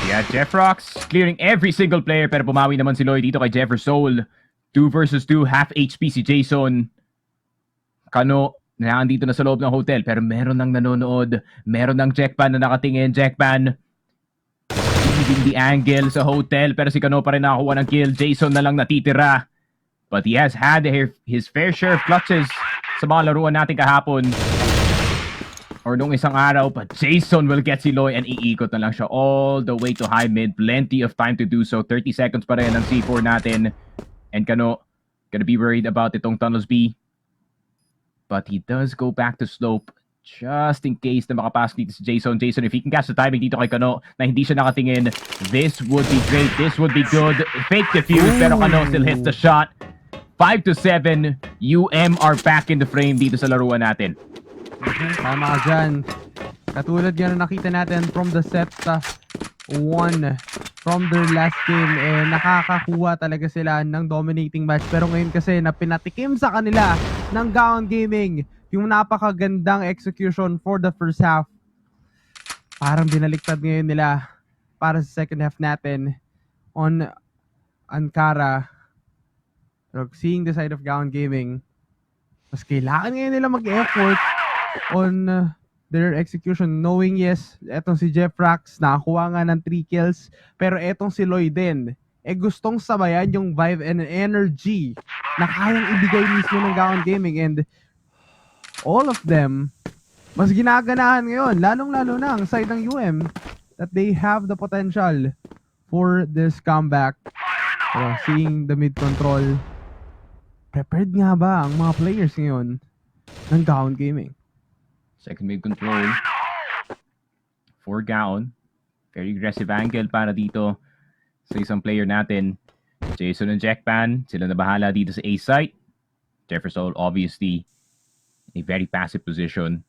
Yeah, Jeffrox clearing every single player, pero pumawi naman si Lloyd dito kay Jefferson. 2 versus 2, half HP si Jason. Kano, nandito na sa loob ng hotel, pero meron nang nanonood. Meron nang Jackpan na nakatingin. Jackpan leaving the angle sa hotel, pero si Kano pa rin nakakuha ng kill. Jason na lang natitira. But he has had his fair share of clutches sa mga laruan natin kahapon or nung isang araw, but Jason will get si Loy, and iikot na lang siya all the way to high mid. Plenty of time to do so. 30 seconds pa rin ang C4 natin. And Kano, gonna be worried about itong tunnels B. But he does go back to slope. just in case na makapasok dito si Jason. Jason, if he can catch the timing dito kay Kano na hindi siya nakatingin, this would be great. This would be good. Fake defuse, pero Kano still hits the shot. 5-7, UM are back in the frame dito sa laruan natin. Tama ka dyan. Katulad nga na nakita natin from the set 1 from their last game, nakakakuha talaga sila ng dominating match. Pero ngayon kasi na pinatikim sa kanila ng GAON Gaming yung napakagandang execution for the first half. Parang binaliktad ngayon nila para sa second half natin on Ankara. Pero seeing the side of GAON Gaming, mas kailangan ngayon nila mag-effort on their execution, knowing yes, etong si Jeff Rax nakakuha nga ng 3 kills, pero etong si Lloyd din gustong sabayan yung vibe and energy na kayang ibigay mismo ng GAON Gaming, and all of them mas ginaganahan ngayon, lalong-lalo na ang side ng UM, that they have the potential for this comeback. So, seeing the mid control, prepared nga ba ang mga players ngayon ng GAON Gaming? Second mid control for GAON. Very aggressive angle para dito sa isang player natin. Jason and Jackpan, sila na bahala dito sa A site. Jefferson obviously in a very passive position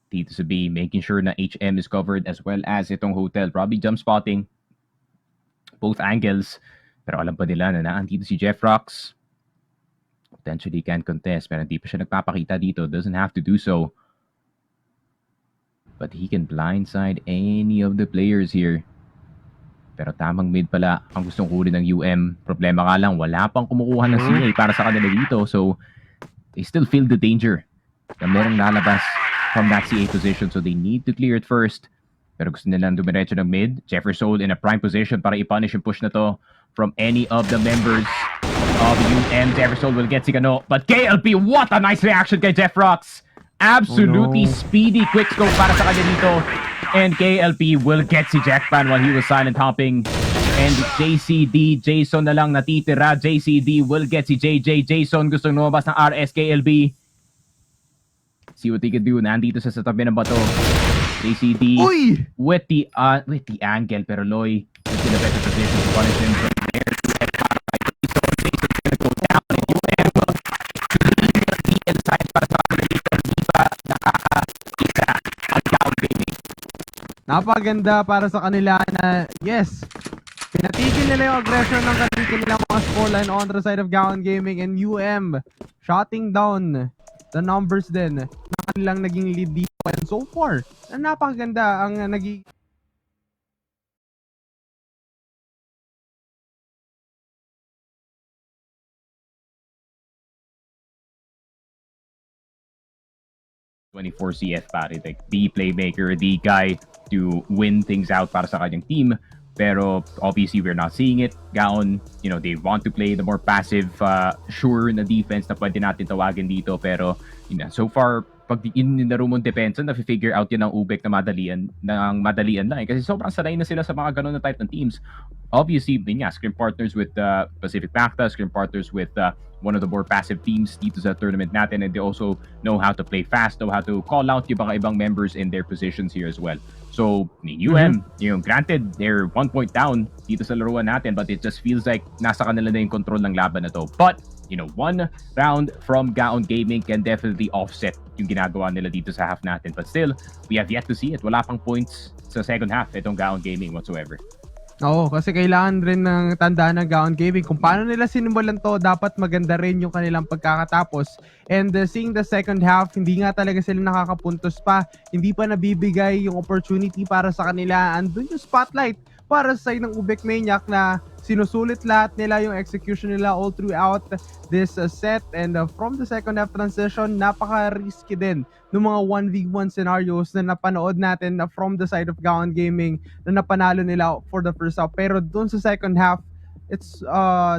dito sa B, making sure na HM is covered as well as itong hotel. Probably jump spotting both angles. Pero alam pa nila na naandito si Jeff Rox. Potentially can contest, pero hindi pa siya nagpapakita dito. Doesn't have to do so. But he can blindside any of the players here. Pero tamang mid pala ang gustong kunin ng UM. Problema ka lang, wala pang kumukuha ng CA para sa kanila dito. So, they still feel the danger na merong lalabas from that CA position. So, they need to clear it first. Pero gusto nilang dumiretso ng mid. Jefferson in a prime position para i-punish yung push na to from any of the members of UM. Jefferson will get si Kano. But KLP, what a nice reaction kay Jeff Rox. Absolutely speedy quick scope para sa kanya dito. And KLP will get si Jackpan while he was silent hopping. And JCD, Jason na lang natitira. JCD will get si JJ. Jason gustong lumabas ng RS. KLB, see what he can do. Nandito sa tabi ng bato. JCD with the angle, pero Loy is in a better position to punish him from there. Jason gonna go down and UM will the inside para sa Napaganda para sa kanila na yes, pinatigil nila yung aggression ng kanilang mga scoreline on the side of GAON Gaming, and UM shutting down the numbers din na kanilang naging lead dito. And so far, napakaganda ang naging CF pare, like the playmaker, the guy to win things out para sa kanyang team. Pero obviously we're not seeing it. GAON, you know, they want to play the more passive, sure na defense na pwede natin tawagin dito. Pero you know, so far, pag inilaro mong depensa, na-figure out yun ng UBEC na madalian lang. Kasi sobrang sanay na sila sa mga ganun na type ng teams. Obviously, yun nga, scrim partners with Pacific Pacta, scrim partners with one of the more passive teams dito sa tournament natin, and they also know how to play fast, know how to call out yung mga ibang members in their positions here as well. So, UM, you know, granted, they're 1 point down dito sa laruan natin, but it just feels like nasa kanila na yung control ng laban na to. But, you know, one round from GAON Gaming can definitely offset yung ginagawa nila dito sa half natin. But still, we have yet to see it. Wala pang points sa second half itong GAON Gaming whatsoever. Oo, kasi kailangan rin ng tandaan ng GAON Gaming kung paano nila sinimulan to, dapat maganda rin yung kanilang pagkakatapos. And seeing the second half, hindi nga talaga sila nakakapuntos pa, hindi pa nabibigay yung opportunity para sa kanila. Andun yung spotlight para sa side ng UBECManiac na sinusulit lahat nila yung execution nila all throughout this set. And from the second half transition, napaka-risky din ng mga 1v1 scenarios na napanood natin from the side of GAON Gaming na napanalo nila for the first half. Pero dun sa second half, it's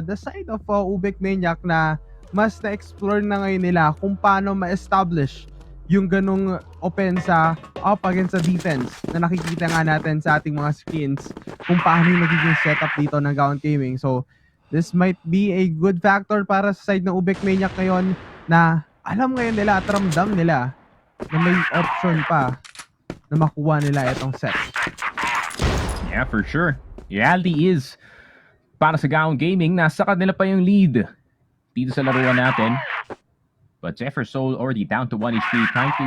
the side of UBECManiac na mas na-explore na ngayon nila kung paano ma-establish yung ganong opensa up against sa defense na nakikita nga natin sa ating mga screens kung paano yung nagiging setup dito ng GAON Gaming. So, this might be a good factor para sa side ng UBECManiac ngayon na alam ngayon nila at ramdam nila na may option pa na makuha nila itong set. Yeah, for sure. Reality is, para sa GAON Gaming, nasa kanila pa yung lead dito sa laruan natin. But Jefferson already down to 1 HP, trying to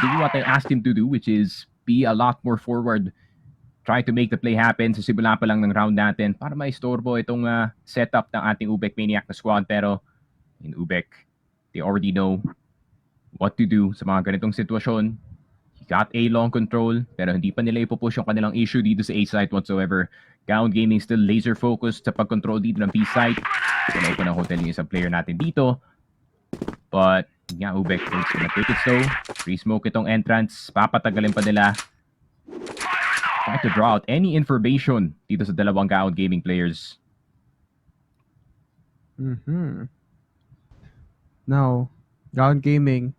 do what I asked him to do, which is be a lot more forward. Try to make the play happen sa simula pa lang ng round natin para maistorbo itong setup ng ating UBECManiac na squad. Pero in UBEC, they already know what to do sa mga ganitong sitwasyon. He got A long control, pero hindi pa nila ipupush yung kanilang issue dito sa A site whatsoever. GAON Gaming still laser focused sa pag-control dito ng B site. Kung open ang hotel yung isang player natin dito. But, yeah, UBEC is gonna take it slow. Free smoke itong entrance. Papatagalin pa nila. Try to draw out any information dito sa dalawang GAON Gaming players. Now, GAON Gaming,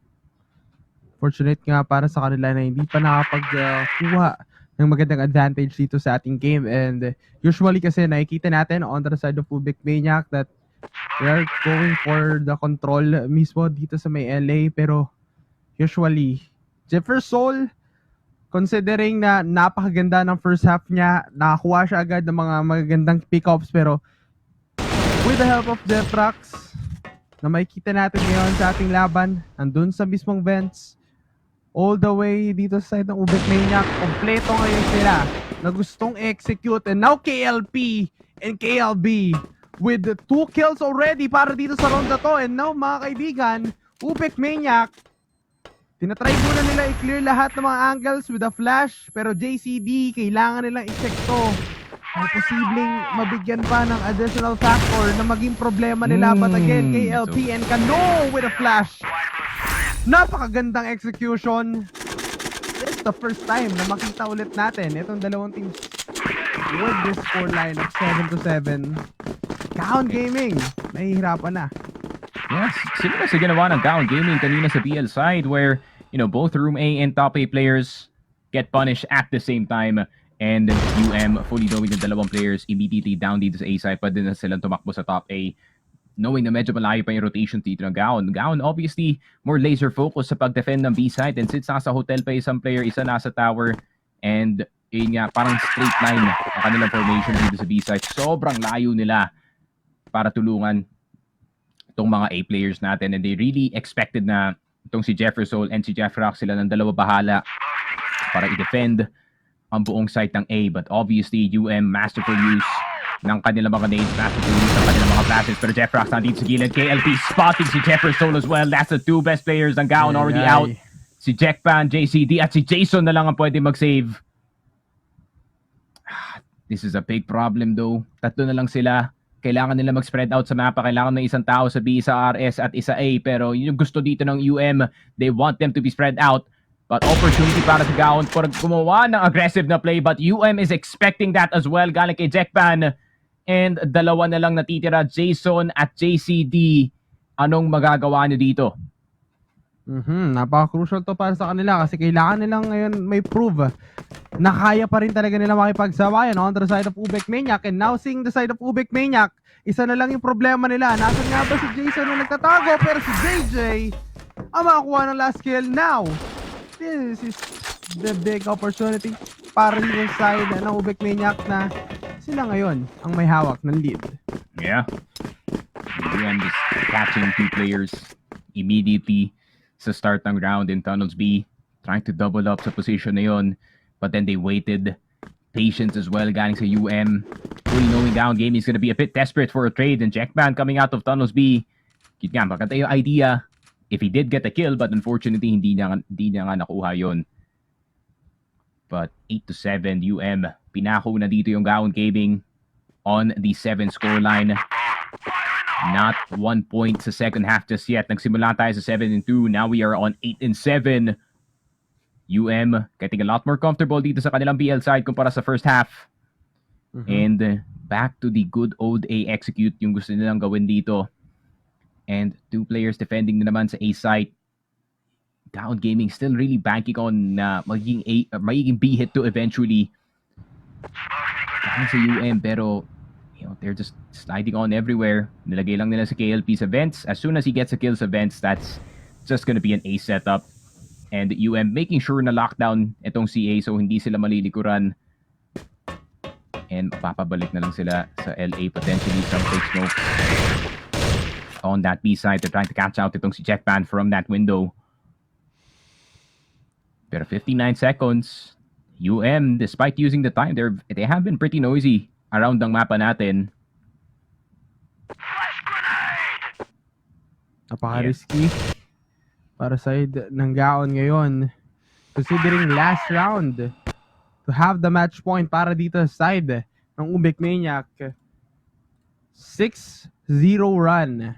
fortunate nga para sa kanila na hindi pa nakapagkuha ng magandang advantage dito sa ating game. And usually kasi nakikita natin on the side of UBECManiac that they are going for the control mismo dito sa may LA. Pero usually, Jefferson, considering na napakaganda ng first half niya, nakakuha siya agad ng mga magagandang pickups. Pero with the help of Jeffrax, na makikita natin ngayon sa ating laban, andun sa mismong vents, all the way dito sa side ng UBECManiac, kompleto ngayon sila na gustong execute. And now KLP and KLB with 2 kills already para dito sa round na to. And now mga kaibigan, UBECManiac, tinatry muna nila i-clear lahat ng mga angles with a flash. Pero JCD, kailangan nilang i-check to. Ay posibleng mabigyan pa ng additional factor na maging problema nila. But again, KLP and Kano with a flash. Napakagandang execution. It's the first time na makita ulit natin itong dalawang teams with this scoreline of 7-7. GAON Gaming, nahihirapan na. Yes, similar sa ginawa ng GAON Gaming kanina sa BL side where, you know, both Room A and Top A players get punished at the same time. And fully knowing the dalawang players immediately down dito sa A side, pa din na silang tumakbo sa Top A. Knowing na medyo malayo pa yung rotation dito ng GAON. GAON obviously more laser focused sa pag-defend ng B side. And since nasa hotel pa isang player, isa nasa tower. And yun nga, parang straight line ang kanilang formation dito sa B side. Sobrang layo nila para tulungan itong mga A players natin. And they really expected na itong si Jefferson and si Jeffrock sila ng dalawa bahala para i-defend ang buong site ng A. But obviously, masterful use ng kanilang mga nades, masterful use ng kanilang mga flashes. Pero Jeffrock nandito sa gilid. KLP spotting si Jefferson as well. That's the 2 best players ng GAON already out. Si Jackpan, JCD, at si Jason na lang ang pwede mag-save. This is a big problem though. Tatlo na lang sila. Kailangan nila mag-spread out sa mapa. Kailangan ng isang tao sa B, sa RS at isa A. Pero yung gusto dito ng they want them to be spread out. But opportunity para sa GAON for gumawa ng aggressive na play. But is expecting that as well. Galing kay Jackpan. And dalawa na lang natitira, Jason at JCD. Anong magagawa niyo dito? Napaka-crucial to para sa kanila kasi kailangan nilang ngayon may prove na kaya pa rin talaga nila makipagsabayan on the side of UBECManiac. And now seeing the side of UBECManiac, isa na lang yung problema nila. Nasaan nga ba si Jason na nagtatago? Pero si JJ ang makakuha ng last kill. Now, this is the big opportunity para yung side ng UBECManiac na sila ngayon ang may hawak ng lead. Yeah. Just catching 2 players immediately sa start ng round in Tunnels B, trying to double up sa position na yun. But then they waited. Patience as well galing sa fully knowing GAON Gaming is gonna be a bit desperate for a trade. And Jackman coming out of Tunnels B. Maganda yung idea if he did get a kill, but unfortunately hindi niya nga nakuha yun. But 8-7 pinako na dito yung GAON Gaming on the 7 scoreline. Not 1 point sa second half just yet. Nagsimula tayo sa 7-2. Now we are on 8-7. Getting a lot more comfortable dito sa kanilang BL side kumpara sa first half. And back to the good old A execute yung gusto nilang gawin dito. And 2 players defending na naman sa A side. GAON Gaming still really banking on na magiging B hit to eventually. Sa pero they're just sliding on everywhere. Nilagay lang nila sa KLP sa vents. As soon as he gets a kill sa vents, that's just gonna be an A setup. and making sure na lockdown itong CA so hindi sila malilikuran. And papabalik na lang sila sa LA, potentially some fake smoke on that B side. They're trying to catch out itong si Jackban from that window. Pero 59 seconds. Despite using the time, they have been pretty noisy around ang mapa natin. Napaka-risky para side ng GAON ngayon. Considering last round to have the match point para dito sa side ng UBECManiac. 6-0 run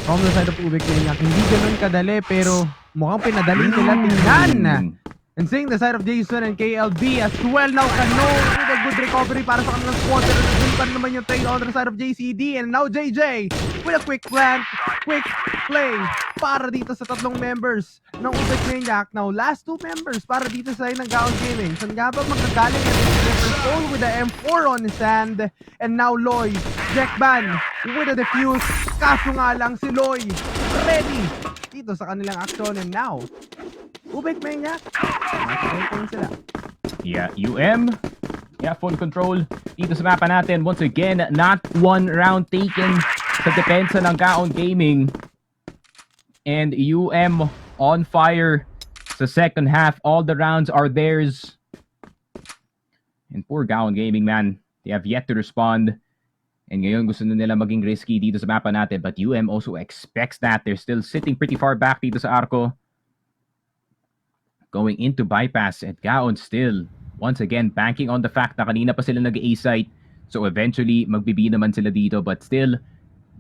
from the side of UBECManiac. Hindi ganun kadali pero mukhang pinadali nila tingnan. And seeing the side of Jason and KLB as well now, Kano with a good recovery para sa kanilang squad. Pero nagpuntan naman yung trade on the side of JCD, and now JJ with a quick plant, quick play para dito sa tatlong members ng UBECManiac. Now last two members para dito sa ng GAON Gaming. Saan nga ba magkagaling at Soul with the M4 on his hand, and now Loy, Jackban with a defuse. Kaso nga lang si Loy ready dito sa kanilang action, and now UBECManiac, sila. Yeah, full control dito sa mapa natin. Once again, not one round taken sa depensa ng GAON Gaming. And on fire sa second half. All the rounds are theirs. And poor GAON Gaming, man. They have yet to respond. And ngayon gusto na nila maging risky dito sa mapa natin. But also expects that. They're still sitting pretty far back dito sa arco. Going into bypass, at GAON still once again banking on the fact na kanina pa sila nag-A site, so eventually magbibi naman sila dito. But still,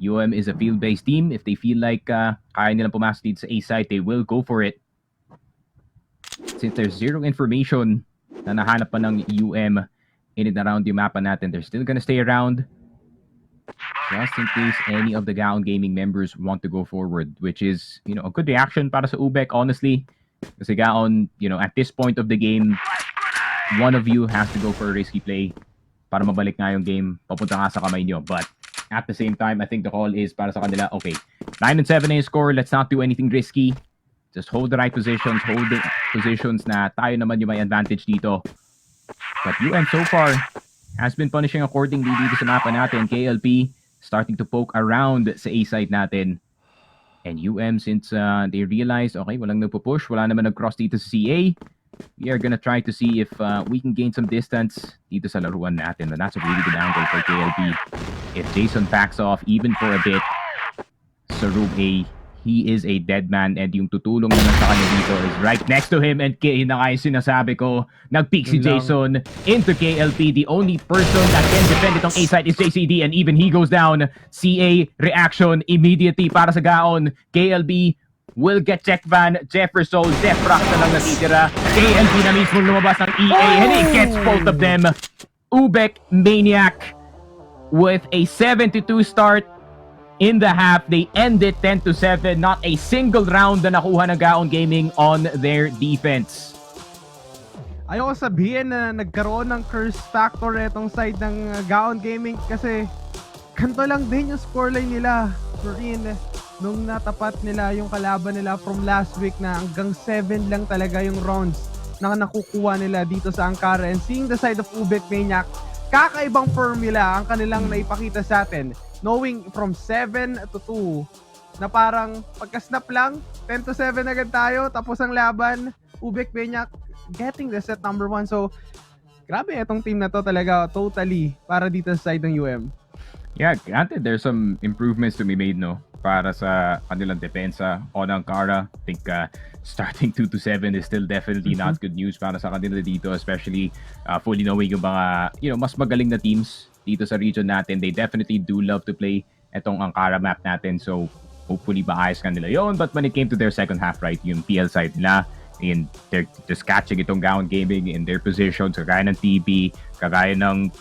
is a field-based team. If they feel like kaya nilang pumasok dito sa A site, they will go for it. Since there's zero information na nahanap pa ng in and around yung mapa natin, they're still gonna stay around just in case any of the GAON Gaming members want to go forward, which is a good reaction para sa UBEC, honestly. Kasi GAON, at this point of the game, one of you has to go for a risky play para mabalik nga yung game papunta nga sa kamay nyo. But at the same time, I think the call is para sa kanila, okay, 9-7 na yung score, let's not do anything risky. Just hold the right positions, hold the positions na tayo naman yung may advantage dito. But so far has been punishing accordingly dito sa mapa natin. KLP starting to poke around sa A side natin. And since they realized, okay, walang nagpo-push, wala naman nag-cross dito sa CA, we are gonna try to see if we can gain some distance dito sa laruan natin. And that's a really good angle for KLP. If Jason backs off even for a bit sa room A, he is a dead man, and yung tutulong naman sa kanya dito is right next to him. And na nga yung sinasabi ko, nag-peek si Jason into KLP. The only person that can defend itong A site is JCD, and even he goes down. CA reaction immediately para sa GAON. KLB will get Jackban, Jefferson, Defrock na lang natitira. KLB na mismo lumabas ng EA, and he gets both of them. UBECManiac with a 7-2 start. In the half, they ended 10-7. Not a single round na nakuha ng GAON Gaming on their defense. Ayoko sabihin na nagkaroon ng curse factor itong side ng GAON Gaming kasi ganito lang din yung scoreline nila. Nung natapat nila yung kalaban nila from last week na hanggang 7 lang talaga yung rounds na nakukuha nila dito sa Ankara. And seeing the side of UBECManiac, kakaibang formula ang kanilang naipakita sa atin. Knowing from 7-2 na parang pagka-snap lang, 10-7 agad tayo, tapos ang laban, UBECManiac getting the set number 1. So, grabe itong team na to talaga, totally, para dito sa side ng Yeah, granted, there's some improvements to be made, no? Para sa kanilang depensa on Ankara. I think starting 2-7 is still definitely not good news para sa kanila dito, especially fully knowing yung mga, mas magaling na teams dito sa region natin. They definitely do love to play etong Ankara map natin. So, hopefully maayos kanila yon. But when it came to their second half, right, yung PL side nila, and they're just catching itong GAON Gaming in their positions, kagaya ng TB, kagaya ng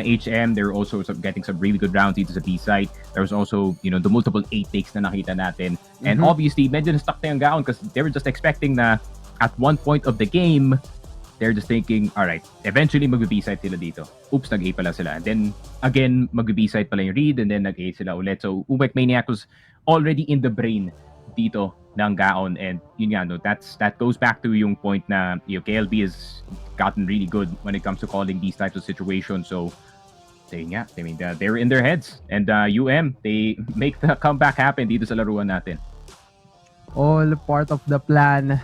HM. They're also getting some really good rounds dito sa B side. There was also, the multiple 8 takes na nakita natin. And obviously, medyo na-stuck na yung GAON because they were just expecting na at one point of the game, they're just thinking, alright, eventually mag-B side sila dito. Oops, nag-A pala sila. And then, again, mag-B side pala yung read, and then nag-A sila ulit. So, UBECManiac was already in the brain dito ng GAON. And yun nga, no, that goes back to yung point na KLB has gotten really good when it comes to calling these types of situations. So yeah, I mean, they're in their heads. And they make the comeback happen dito sa laruan natin. All part of the plan.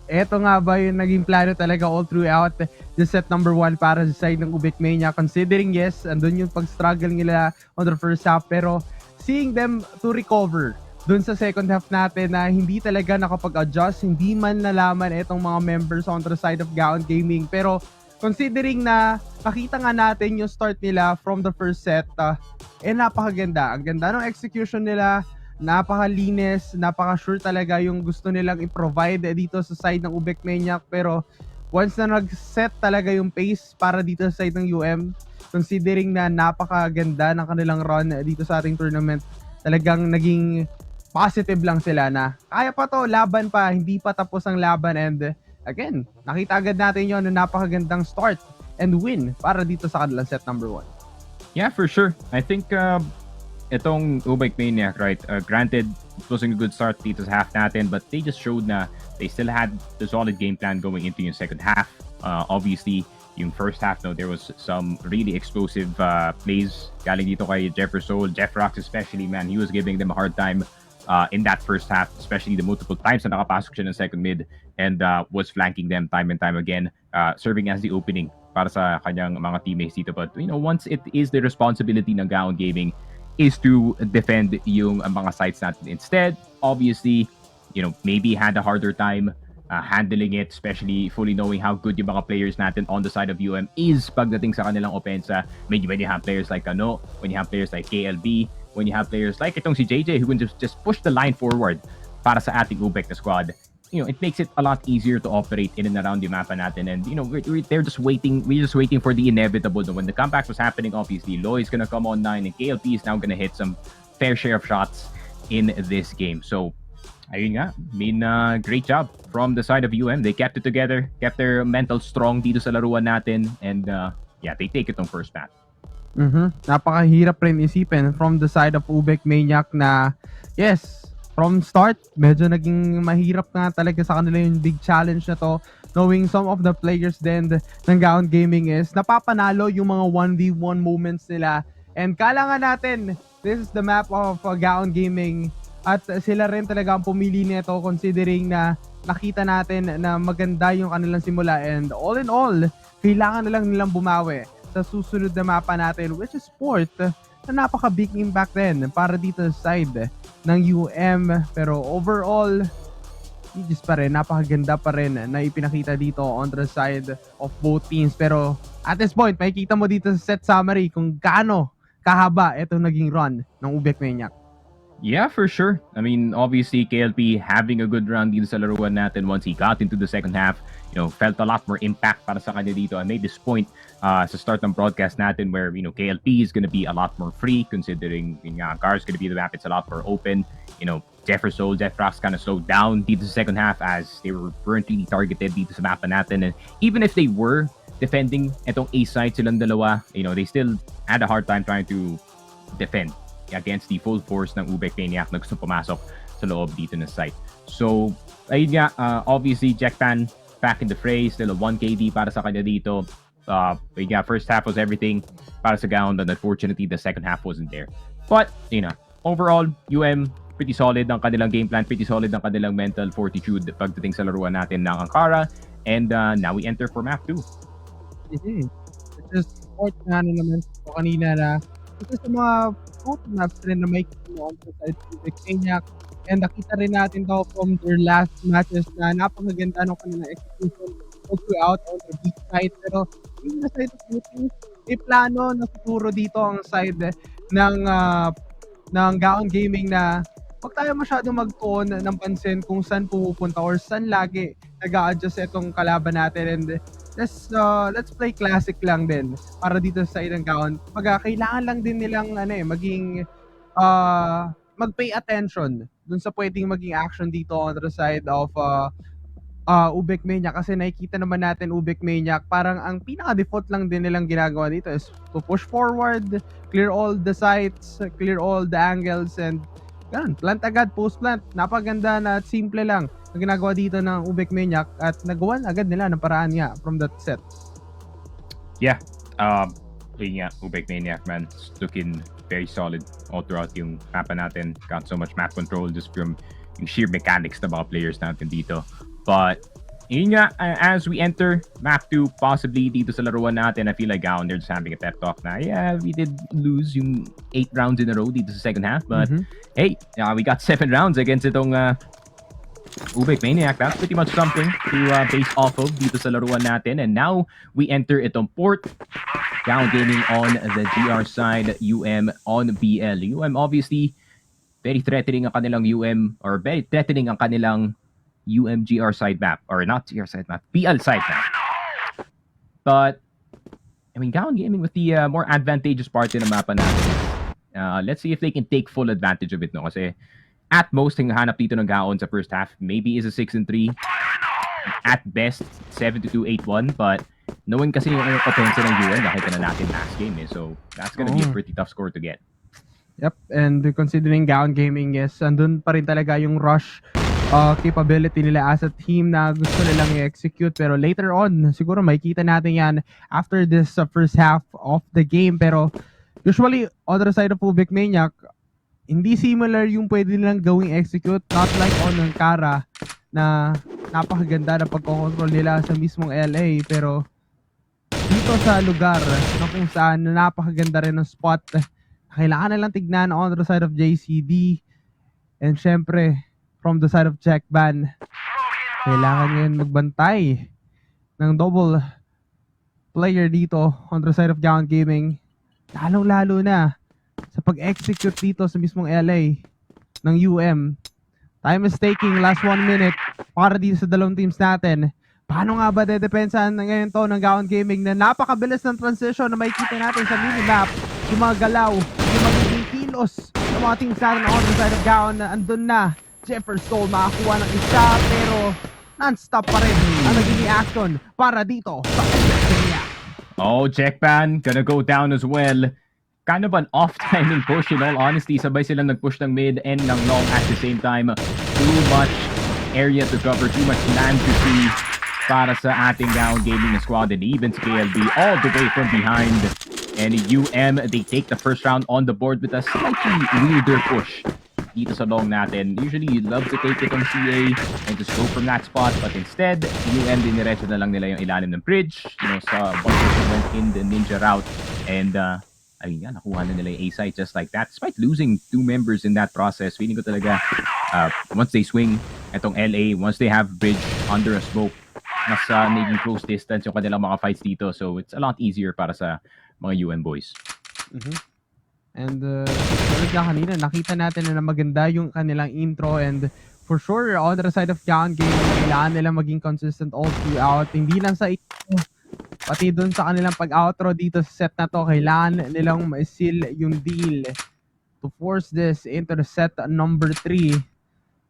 Eto nga ba yung naging plano talaga all throughout the set number 1 para sa side ng UBECManiac, considering yes, andun yung pag-struggle nila on the first half, pero seeing them to recover dun sa second half natin na hindi talaga nakapag-adjust, hindi man nalaman itong mga members on the side of GAON Gaming, pero considering na nakita nga natin yung start nila from the first set, napakaganda. Ang ganda ng execution nila, napakalinis, napaka-sure talaga yung gusto nilang i-provide dito sa side ng UBECManiac. Pero once na nag-set talaga yung pace para dito sa side ng UM, considering na napakaganda ng kanilang run dito sa ating tournament, talagang naging positive lang sila na kaya pa to, laban pa, hindi pa tapos ang laban. And again, nakita agad natin yun na napakagandang start and win para dito sa kanilang set number 1. Yeah, for sure. I think itong UBECManiac, right? Granted, it wasn't a good start dito sa half natin, but they just showed na they still had the solid game plan going into yung second half. Obviously, yung first half, no, there was some really explosive plays galing dito kay Jefferson, Jeff Rocks especially, man. He was giving them a hard time in that first half, especially the multiple times na nakapasok siya ng second mid and was flanking them time and time again, serving as the opening para sa kanyang mga teammates dito. But, once it is the responsibility ng GAON Gaming is to defend yung mga sites natin instead. Obviously, maybe had a harder time handling it, especially fully knowing how good yung mga players natin on the side of UM is pagdating sa kanilang opensa. Maybe when you have players like when you have players like KLB, when you have players like itong si JJ who can just push the line forward para sa ating UBEC na squad, it makes it a lot easier to operate in and around the mapa natin. And we're just waiting for the inevitable. When the comeback was happening, obviously Loy's gonna come online and KLP is now gonna hit some fair share of shots in this game. So ayun nga, great job from the side of UM. They kept it together, kept their mental strong dito sa laruan natin, and they take it on first match. Napakahirap rin isipin from the side of UBECManiac na yes, from start, medyo naging mahirap nga talaga sa kanila yung big challenge na to, knowing some of the players din ng GAON Gaming is napapanalo yung mga 1v1 moments nila. And kala nga natin, this is the map of GAON Gaming at sila rin talaga ang pumili nito considering na nakita natin na maganda yung kanilang simula. And all in all, kailangan na lang nilang bumawi sa susunod na mapa natin, which is Port, na napaka-big impact din para dito sa side ng UM. Pero overall, just pa rin, napakaganda pa rin na ipinakita dito on the side of both teams. Pero at this point, makikita mo dito sa set summary kung gaano kahaba ito naging run ng UBECManiac. Yeah, for sure. I mean, obviously, KLP having a good run dito sa laruan natin once he got into the second half, felt a lot more impact para sa kanya dito. I made this point sa start ng broadcast natin where, KLP is going to be a lot more free considering Gar's going to be the map. It's a lot more open. Jeff Rocks kind of slowed down dito sa second half as they weren't really targeted dito sa mapa natin. And even if they were defending itong A side silang dalawa, they still had a hard time trying to defend against the full force ng UBECManiac na gusto pumasok sa loob dito ng site. So, ayun nga, obviously, Jackpan back in the fray, still a 1 KD para sa kanya dito. First half was everything para sa GAON, but unfortunately, the second half wasn't there. But, overall, UM, pretty solid ang kanilang game plan, pretty solid ang kanilang mental fortitude pagdating sa laruan natin ng Ankara. And now we enter for map 2. Just sport na naman ko kanina na isa sa mga maps rin na may on the side of UBECManiac. And nakita rin natin daw from their last matches na napakaganda ng kanilang execution throughout on the deep side. Pero yung na side of shooting, may plano na siguro dito ang side ng GAON Gaming na wag tayo masyadong mag-tuon ng pansin kung saan pupunta or saan lagi nag-a-adjust itong kalaban natin. And let's play classic lang din para dito sa side ng GAON. Kailangan lang din nilang maging mag-pay attention dun sa pwedeng maging action dito on the side of UBECManiac, kasi nakikita naman natin UBECManiac parang ang pinaka-default lang din nilang ginagawa dito is to push forward, clear all the sites, clear all the angles, and ganun, plant agad, post plant. Napaganda na at simple lang ang ginagawa dito ng UBECManiac at nagawan agad nila ng paraan niya from that set. Yeah, yun nga, UBECManiac, man, it's looking very solid all throughout yung mapa natin. Got so much map control just from yung sheer mechanics ng mga players natin dito. But yun nga, as we enter map 2, possibly dito sa laruan natin, I feel like GAON, they're just having a pep talk na, yeah, we did lose yung 8 rounds in a row dito sa second half, but hey, we got 7 rounds against itong UBECManiac. That's pretty much something to base off of dito sa laruan natin. And now we enter itong port. GAON Gaming on the GR side, UM on BL. UM obviously very threatening ang kanilang UM, or very threatening ang kanilang UMGR side map, or not GR side map, BL side map. But I mean, GAON Gaming with the more advantageous part in the mapa natin. Let's see if they can take full advantage of it, no? Kasi at most, ang hanap dito ng GAON sa first half maybe is a 6-3. At best, 7-2, 8-1. But knowing kasi yung offense ng UM, nakita na natin last game, eh. So that's gonna be a pretty tough score to get. Yep, and considering GAON Gaming, yes, andun pa rin talaga yung rush capability nila as a team na gusto nilang i-execute. Pero later on, siguro makikita natin yan after this first half of the game. Pero usually, other side of UBECManiac, hindi similar yung pwede nilang gawing execute. Not like on Ankara na napakaganda na pagkocontrol nila sa mismong LA. Pero dito sa lugar na kung saan napakaganda rin ng spot, kailangan nilang tignan on the side of JCD. And syempre, from the side of Checkban, kailangan ngayon magbantay ng double player dito on the side of GAON Gaming. Lalong-lalo na sa pag-execute dito sa mismong LA ng UM. Time is taking, last 1 minute para dito sa dalawang teams natin. Paano nga ba dedepensahan ngayon to ng GAON Gaming na napakabilis ng transition na makikita natin sa minimap? Yung mga galaw, yung magiging kilos ng mga teams natin on the side of GAON na andun na. Jefferson makakuha ng isa pero non-stop pa rin ang naging action para dito sa UBECManiac. Oh, Checkban gonna go down as well. Kind of an off-timing push, in all honesty. Sabay silang nag-push ng mid and ng long at the same time. Too much area to cover, too much land to see para sa ating GAON Gaming squad, and even KLB all the way from behind. And UM, they take the first round on the board with a slightly weirder push dito sa long natin. Usually, you'd love to take it on CA and just go from that spot, but instead, UM diniretso na lang nila yung ilalim ng bridge. You know, sa one person went in the ninja route, and ayun nga, nakuha na nila yung A-site just like that. Despite losing 2 members in that process, feeling ko talaga, once they swing etong LA, once they have bridge under a smoke, mas naging close distance yung kanilang mga fights dito. So, it's a lot easier para sa mga UM boys. And tulad nga kanina, nakita natin na maganda yung kanilang intro, and for sure, on the side of GAON Gaming, kailangan nila maging consistent all throughout. Hindi lang sa intro, pati dun sa kanilang pag-outro dito sa set na to, kailangan nilang ma-seal yung deal to force this into the set number 3.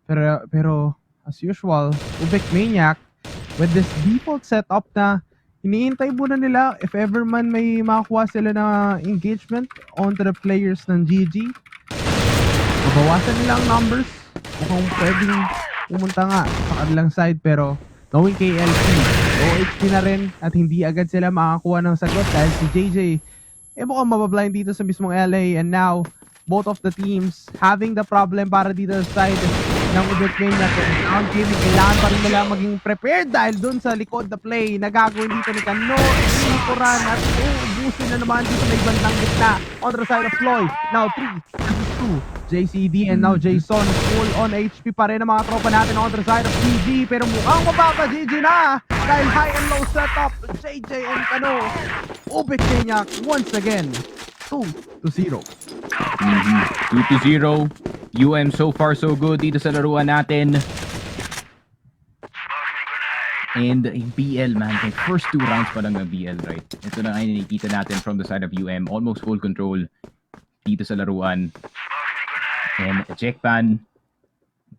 Pero as usual, UBECManiac, with this default setup na iniintay muna nila if ever man may makakuha sila na engagement onto the players ng GG. Mabawasan nila ang numbers. Mukhang pwedeng pumunta nga sa kanilang side, pero knowing KLC, OHP na rin at hindi agad sila makakuha ng sagot dahil si JJ mukhang mabablind dito sa mismong LA, and now both of the teams having the problem para dito sa side ng UBECManiac. GAON Gaming, kailangan pa rin nila maging prepared dahil dun sa likod na play na gagawin dito ni Kano, Nikoran, at ubusin na naman dito sa ibang gitna on the side of Floyd. Now 3 versus 2, JCD and now Jason, full on HP pa rin ang mga tropa natin on the side of GG, pero mukhang mababa GG na dahil high and low setup. JJ and Kano, UBECManiac once again 2-0. 2-0. UM so far so good dito sa laruan natin. And BL, man, the first 2 rounds pa lang ng BL, right? Ito na ay nakikita natin from the side of UM. Almost full control dito sa laruan. And Checkban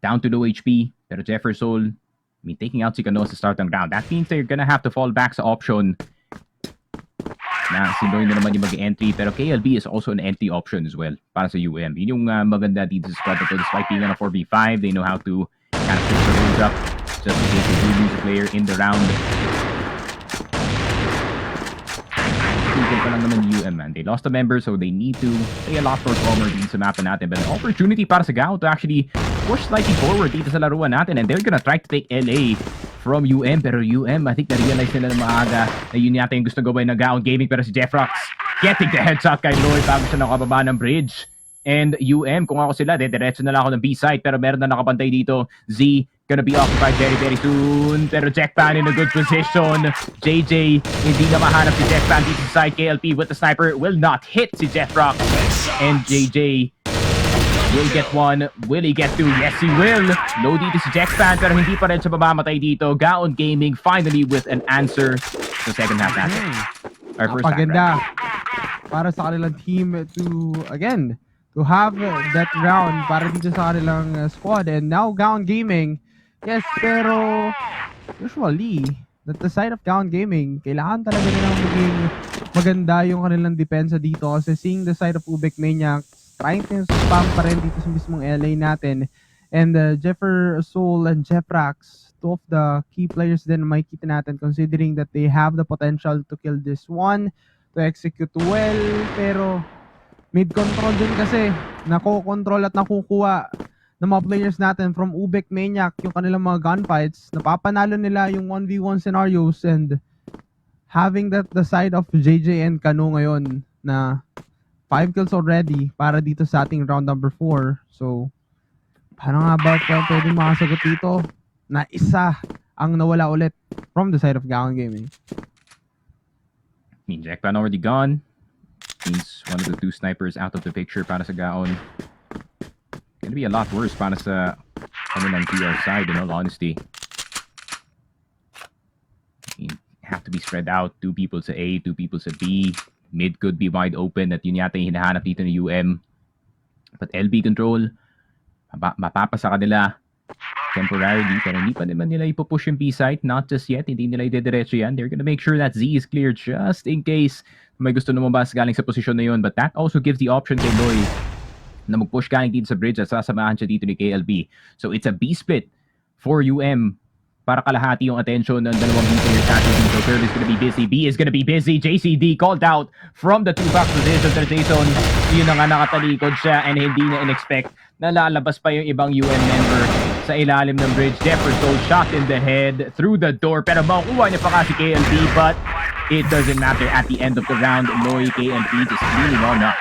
down to low HP. Pero Jefferson, I mean, taking out si Cano sa start ng round. That means they're gonna have to fall back sa option. na si Noy na naman yung mag-entry, pero KLB is also an entry option as well para sa UM. Yun yung maganda dito sa squad na to. Despite being on a 4v5, they know how to kind of switch the rules up just in case they do lose a player in the round. Tingin pa lang naman UM, man. They lost a member, so they need to play a lot more calmer dito sa map natin. But an opportunity para sa GAON to actually push slightly forward dito sa laruan natin, and they're gonna try to take LA from UM, pero UM, I think na-realize nila na maaga na yun yata yung gusto gawin ng GAON Gaming, pero si Jeffrox getting the headshot kay Lloyd bago siya nakababa ng bridge. And UM, kung ako sila, diretso na lang ako ng B-side, pero meron na nakabantay dito. Z gonna be occupied very, very soon. Pero Jackpan in a good position. JJ, hindi na mahanap si Jackpan dito sa side. KLP with the sniper will not hit si Jeffrox. And JJ will get one. Will he get two? Yes, he will. Low dito si Jackpan, pero hindi pa rin siya mamamatay dito. GAON Gaming finally with an answer sa second half natin. Our first half, Paganda para sa kanilang team to, again, to have that round para dito sa kanilang squad. And now GAON Gaming, yes, pero usually that the side of GAON Gaming, kailangan talaga nilang maging maganda yung kanilang depensa dito, kasi seeing the side of UBECManiac trying to spam pa rin dito sa mismong LA natin. And Jeffer Soul and Jeffrax, two of the key players din na makikita natin, considering that they have the potential to kill this one, to execute well, pero mid-control din kasi nakokontrol at nakukuha ng mga players natin from UBECManiac yung kanilang mga gunfights. Napapanalo nila yung 1v1 scenarios, and having that the side of JJ and Kanu ngayon na 5 kills already para dito sa ating round number 4. So, paano nga ba pwedeng makasagot dito na isa ang nawala ulit from the side of GAON Gaming? I mean, Jackpan already gone. Means one of the two snipers out of the picture para sa GAON. Gonna be a lot worse para sa ng PR side, in all honesty. You have to be spread out. 2 people sa A, 2 people sa B. Mid could be wide open at yun yata yung hinahanap dito ng UM. But LB control, mapapasa kanila temporarily, pero hindi pa naman nila ipupush yung B site. Not just yet, hindi nila idediretso yan. They're gonna make sure that Z is clear just in case may gusto lumabas galing sa posisyon na yun. But that also gives the option kay Loy na mag-push galing dito sa bridge at sasamahan siya dito ni KLB. So it's a B split for UM. Para kalahati yung attention ng dalawang B players natin dito. Curve is gonna be busy. B is gonna be busy. JCD called out from the 2-back position. Pero Jason, yun na nga nakatalikod siya, and hindi niya in-expect na lalabas pa yung ibang UM member sa ilalim ng bridge. Jefferson shot in the head through the door, pero makukuha niya pa kasi KLB, but it doesn't matter at the end of the round. Loy, KLB just cleaning on up.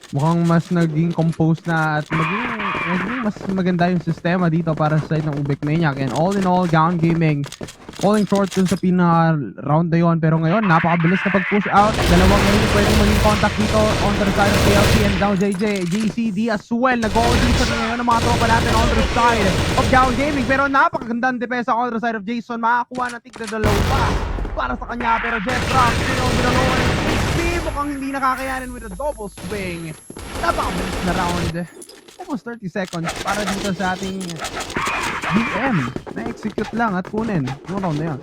Mukhang mas naging composed na at maging mas maganda yung sistema dito para sa side ng UBECManiac. And all in all, GAON Gaming falling short dun sa pinaka-round na yun. Pero ngayon, napakabilis na pag-push out. Dalawang ngayon pwedeng maging contact dito on the side of KLP and down JJ. GCD as well. Nag-goal dito na ngayon ang mga tropa natin on the side of GAON Gaming. Pero napakagandang depensa on the side of Jason. Makakuha na tigna dalawa pa para sa kanya. Pero Jeffrox, mukhang hindi nakakayanin with a double swing. Napakabilis na round. Almost 30 seconds para dito sa ating BM. Na-execute lang at kunin yung round na yun.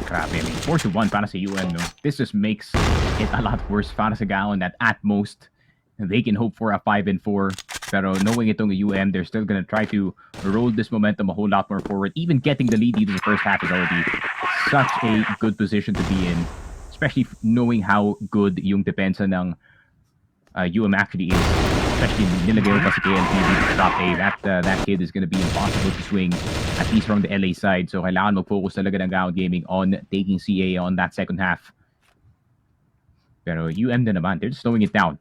Grabe, I mean, 4-1 para sa UM, no? This just makes it a lot worse para sa GAON that at most they can hope for a 5-4. Pero knowing itong UM, they're still gonna try to roll this momentum a whole lot more forward. Even getting the lead in the first half is already such a good position to be in. Especially knowing how good yung depensa ng UM actually is. Especially nilagay pa si KLP dito sa top A. That kid is gonna be impossible to swing, at least from the LA side. So kailangan mag-focus talaga ng GAON Gaming on taking CA on that second half. Pero UM na naman, they're just slowing it down.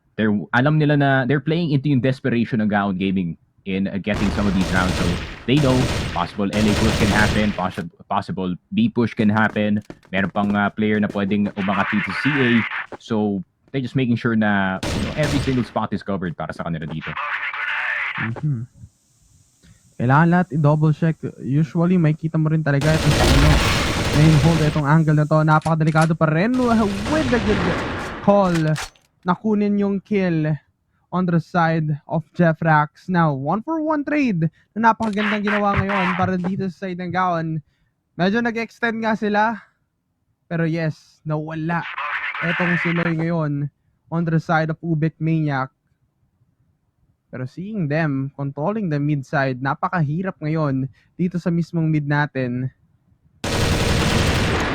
Alam nila na they're playing into yung desperation ng GAON Gaming in getting some of these rounds. So they know possible LA push can happen, possible B push can happen. Meron pang player na pwedeng umangat dito sa CA. So they're just making sure na every single spot is covered para sa kanila dito. Kailangan lahat i-double check. Usually may kita mo rin talaga itong main hold itong angle na to. Napakadelikado pa rin with the good call na kunin yung kill on the side of Jeffrax. Now, 1-for-1 trade na napakagandang ginawa ngayon para dito sa side ng GAON. Medyo nag-extend nga sila, Pero yes, nawala etong si Loy ngayon on the side of UBECManiac. Pero seeing them controlling the mid side, napakahirap ngayon dito sa mismong mid natin.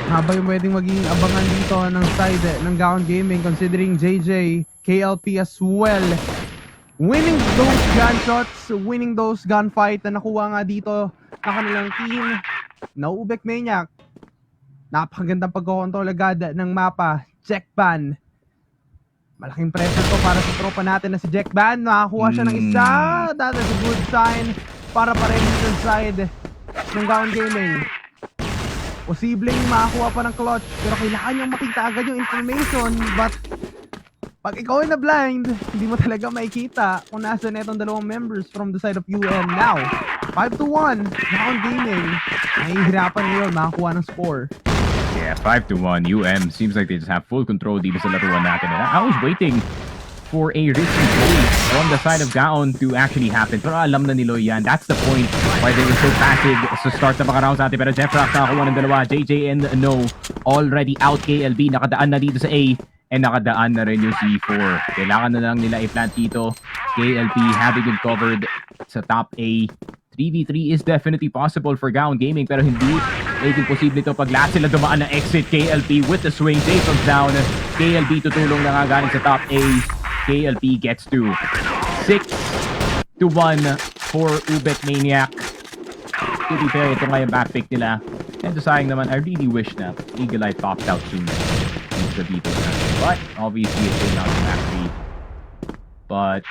Haba yung pwedeng maging abangan dito ng side ng GAON Gaming, considering JJ, KLP as well. Winning those gunshots, winning those gunfight na nakuha nga dito ng kanilang team na UBECManiac. Napakagandang pagkokontrol agad ng mapa. Jackban. Malaking pressure to para sa tropa natin na si Jackban. Nakakuha siya ng isa. That is a good sign para pa rin sa side ng GAON Gaming. Posibleng makakuha pa ng clutch, pero kailangan niyang makita agad yung information. But pag ikaw ay na-blind, hindi mo talaga makikita kung nasa netong dalawang members from the side of UM. Now, 5-1, GAON Gaming. Nahihirapan ngayon makakuha ng score. Yeah, 5-1. UM seems like they just have full control dito sa laruan natin. I was waiting for a risky play from the side of GAON to actually happen. Pero alam na ni Loy yan. That's the point why they were so passive sa start sa mga rounds natin. Pero Jeffrox nakakuha ng dalawa. JJ and No already out. KLB nakadaan na dito sa A. And nakadaan na rin yung C4. Kailangan na lang nila i-plant dito. KLP having it covered sa top A. 3v3 is definitely possible for GAON Gaming, pero hindi magiging posible ito pag lahat sila dumaan ng exit. KLP with the swing. Jay comes down. KLP tutulong na nga galing sa top A. KLP gets to 6-1 for UBECManiac. To be fair, ito nga yung back pick nila. And sayang naman, I really wish na Eagle Eye popped out sooner. Dito na. But obviously it's still not actually. But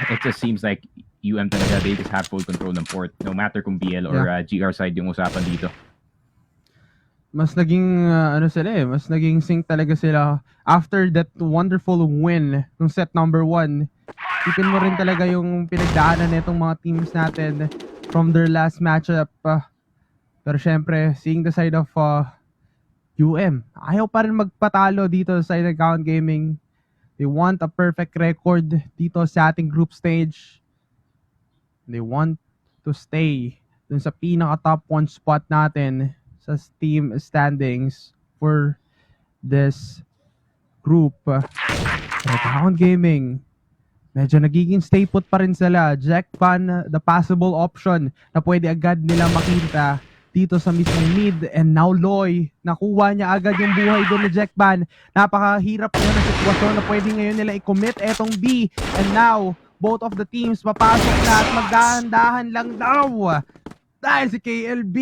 it just seems like UM talaga, they just have full control ng port. No matter kung BL or GR side yung usapan dito. Mas naging mas naging sync talaga sila after that wonderful win ng set number 1. Tipin mo rin talaga yung pinagdaanan nitong mga teams natin from their last matchup. Pero syempre, seeing the side of UM, ayaw pa rin magpatalo dito sa side ng GAON Gaming. They want a perfect record dito sa ating group stage. They want to stay dun sa pinaka top 1 spot natin sa team standings for this group. Pero GAON Gaming, medyo nagiging stay put pa rin sila. Jackpan, the possible option na pwede agad nila makita dito sa mismong mid. And now Loy, nakuha niya agad yung buhay doon ni Jackban. Napakahirap na ng sitwasyon na pwede ngayon nila i-commit etong B. And now, both of the teams papasok na at magdahan-dahan lang daw. Dahil si KLB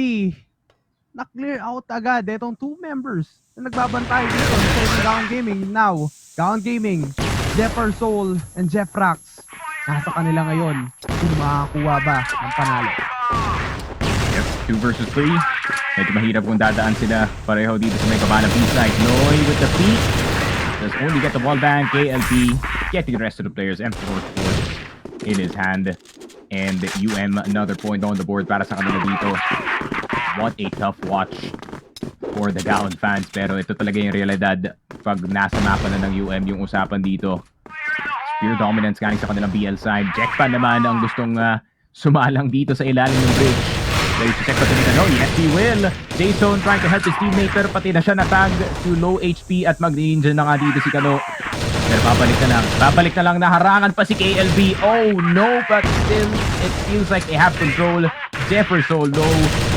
na-clear out agad etong 2 members na nagbabantay dito sa GAON Gaming. Now, GAON Gaming, Jeffer Soul and Jeffrax nasa kanila ngayon kung makakuha ba ng panalo. 2 versus 3. Medyo mahirap kung dadaan sila pareho dito sa may baba ng B-side. Loy with the peak. Does only get the wall bang. KLP getting the rest of the players. M4 force in his hand. And UM another point on the board para sa kanila dito. What a tough watch for the GAON fans. Pero ito talaga yung realidad pag nasa mapa na ng UM yung usapan dito. Spear dominance galing sa kanilang BL side. Jackpan naman ang gustong sumalang dito sa ilalim ng bridge. Ready to check pa ito. No, yes he will. Jason trying to help his teammate pero pati na siya natag to low HP at mag-ninja na nga dito si Kano. Pero babalik na lang, naharangan pa si KLB. Oh no, but still it feels like they have control. Jefferson low,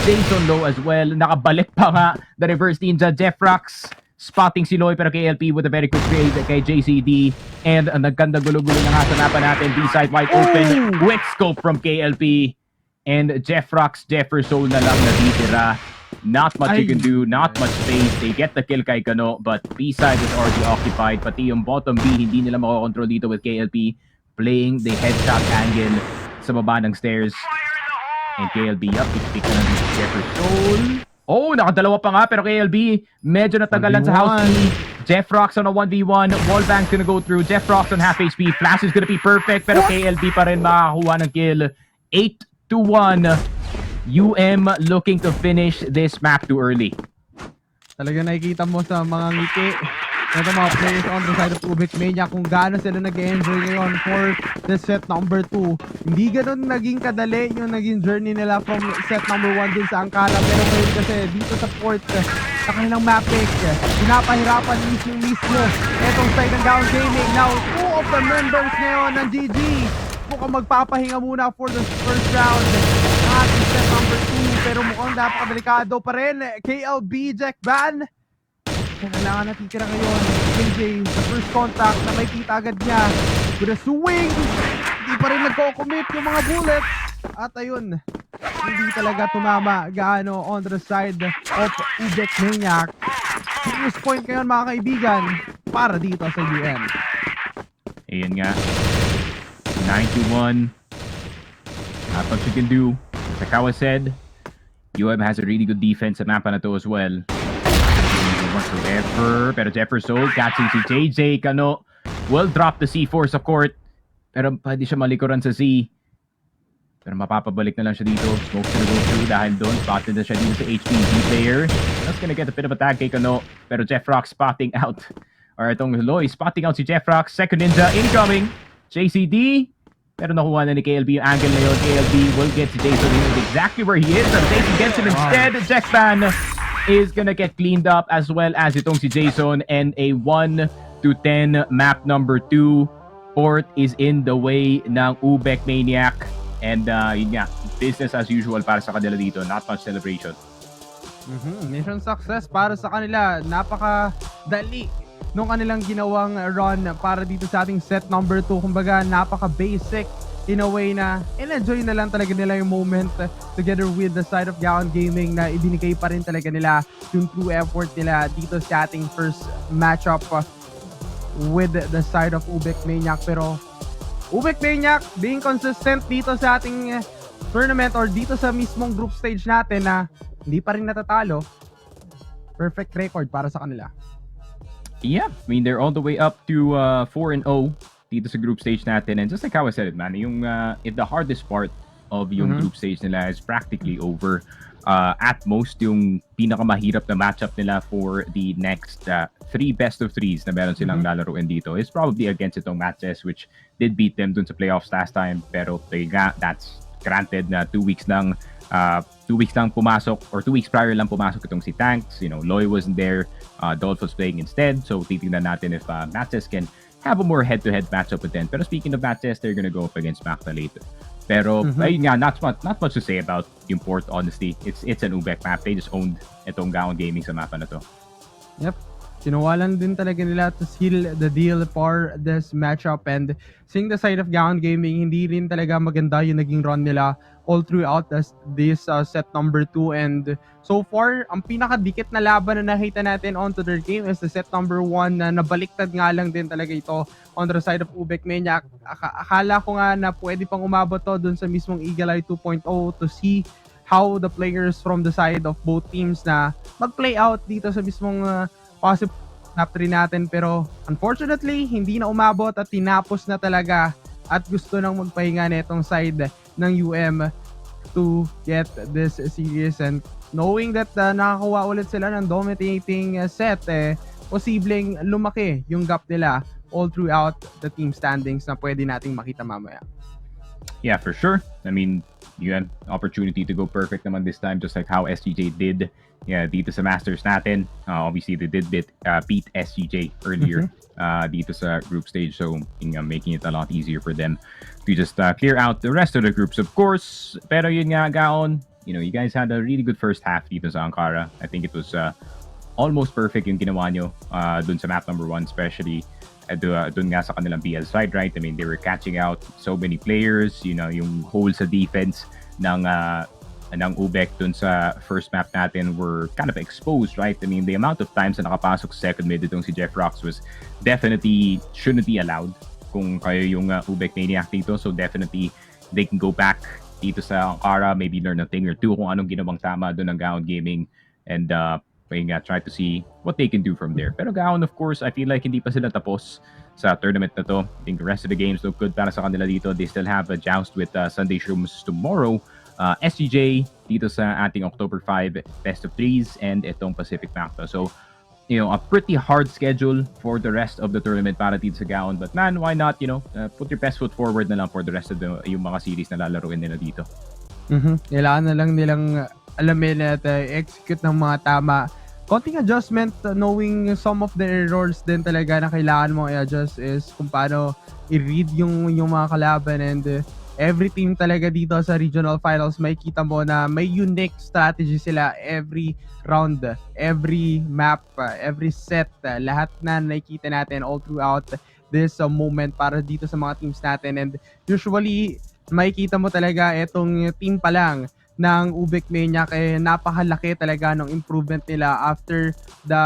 Jason low as well. Nakabalik pa nga the reverse ninja. Jeffrax spotting si Loy pero KLP with a very quick trade kay JCD. And nagkanda gulo-gulo na nga sa mapa natin. B-side wide open. Quick scope from KLP. And Jeffrox, Jefferson na lang natitira. Not much you can do, not much space. They get the kill kay Kano, but B-side is already occupied. Pati yung bottom B, hindi nila makokontrol dito with KLP playing the headshot angle sa baba ng stairs. And KLB up, pick na ng Jefferson. Oh, nakadalawa pa nga, pero KLB medyo natagalan sa house key. Jeffrox on a 1v1. Wallbang's gonna go through. Jeffrox on half HP. Flash is gonna be perfect, pero KLB pa rin makakuha ng kill. 8-1. UM looking to finish this map too early. Talaga nakikita mo sa mga ngiti ito mga players on the side of UBECManiac kung gaano sila nag-enjoy ngayon for the set number 2. Hindi ganun naging kadali yung naging journey nila from set number 1 dun sa Ankara. Pero ngayon kasi dito sa port, sa kanilang map pick. Pinapahirapan mismo etong side ng GAON Gaming. Now, 2 of the members ngayon ng GG mukhang magpapahinga muna for the first round ng ating set number 2, pero mukhang napakadelikado pa rin. KLB Jack Ban, kailangan natitira ngayon KJ sa first contact na may kita agad niya with a swing. Hindi pa rin nagko-commit yung mga bullets, at ayun, hindi talaga tumama gaano on the side of UBECManiac. Serious point ngayon mga kaibigan para dito sa UN. Ayun nga, 9-1. Not much you can do. Like how I said, UM has a really good defense sa mapa na to as well. Pero Jefferson catching si JJ Cano will drop the C4 sa court, pero pwede siya malikuran sa C. Pero mapapabalik na lang siya dito. Smoke's gonna go through dahil doon. Spotted na siya dito sa HPG player. That's gonna get a bit of a tag kay Cano. Pero Jeff Rock spotting out. Or itong Loy spotting out si Jeff Rock. Second ninja incoming. JCD. Pero nakuha na ni KLB yung angle na yun. KLB will get si Jason. He knows exactly where he is. Pero Jason gets him instead. Jack Ban is gonna get cleaned up, as well as itong si Jason. And a 1-10 map number 2. Port is in the way ng UBECManiac. And yun nga, business as usual para sa kanila dito. Not much celebration. Mission success para sa kanila. Napakadali nung kanilang ginawang run para dito sa ating set number 2. Kumbaga, napaka-basic in a way na in-enjoy na lang talaga nila yung moment together with the side of GAON Gaming, na ibinigay pa rin talaga nila yung true effort nila dito sa ating first matchup with the side of UBECManiac. Pero UBECManiac being consistent dito sa ating tournament or dito sa mismong group stage natin na hindi pa rin natatalo. Perfect record para sa kanila. Yeah, I mean, they're all the way up to 4-0 dito sa group stage natin. And just like how I said it, man, yung if the hardest part of yung group stage nila is practically over. At most, yung pinakamahirap na matchup nila for the next 3 best of 3s na meron silang lalaroin dito is probably against itong matches, which did beat them dun sa playoffs last time. Pero that's granted na 2 weeks lang pumasok, or 2 weeks prior lang pumasok itong si Tanks. You know, Loy wasn't there. Dolph was playing instead. So titingnan natin if matches can have a more head-to-head matchup with them. Pero speaking of matches, they're gonna go up against Macta later. Pero ayun nga, not much to say about yung port, honestly. It's an UBEC map. They just owned itong GAON Gaming sa mapa na to. Yep. Sinuwalan din talaga nila to seal the deal for this matchup, and seeing the side of GAON Gaming, hindi rin talaga maganda yung naging run nila all throughout this set number 2. And so far, ang pinakadikit na laban na nakita natin onto their game is the set number 1 na nabaliktad nga lang din talaga ito on the side of UBECManiac. Akala ko nga na pwede pang umabot to dun sa mismong Eagle Eye 2.0 to see how the players from the side of both teams na mag-play out dito sa mismong possible snap rin natin. Pero unfortunately, hindi na umabot at tinapos na talaga, at gusto nang magpahinga netong side ng UM to get this series. And knowing that nakakuha ulit sila ng dominating set, posibleng lumaki yung gap nila all throughout the team standings na pwede nating makita mamaya. Yeah, for sure. I mean, you had opportunity to go perfect naman this time, just like how SGJ did. Yeah, dito sa Masters natin. Obviously, they did beat SGJ earlier dito sa group stage, so making it a lot easier for them to just clear out the rest of the groups, of course. Pero yun nga, GAON, you guys had a really good first half dito sa Ankara. I think it was almost perfect yung ginawa nyo dun sa map number 1, especially dun nga sa kanilang BL side, right? I mean, they were catching out so many players, yung hole sa defense ng UBEC dun sa first map natin were kind of exposed, right? I mean, the amount of times na nakapasok sa second mid itong si Jeff Rocks was definitely shouldn't be allowed kung kayo yung UBECManiac dito. So definitely they can go back dito sa Ankara, maybe learn a thing or two kung anong ginawang tama dun ng GAON Gaming, and try to see what they can do from there. Pero GAON, of course, I feel like hindi pa sila tapos sa tournament na to. I think the rest of the games look good para sa kanila dito. They still have a joust with Sunday Shrooms tomorrow. SGJ dito sa ating October 5 best of 3s, and itong Pacific Macto. So, a pretty hard schedule for the rest of the tournament para dito sa GAON. But man, why not, put your best foot forward na lang for the rest of yung mga series na lalaruin nila dito. Kailangan na lang nilang alamin at execute ng mga tama konting adjustment, knowing some of the errors din talaga na kailangan mong i-adjust is kung paano i-read yung mga kalaban, and every team talaga dito sa regional finals makikita mo na may unique strategy sila every round, every map, every set, lahat na nakikita natin all throughout this moment para dito sa mga teams natin. And usually makikita mo talaga itong team pa lang ng UBECManiac napakalaki talaga ng improvement nila after the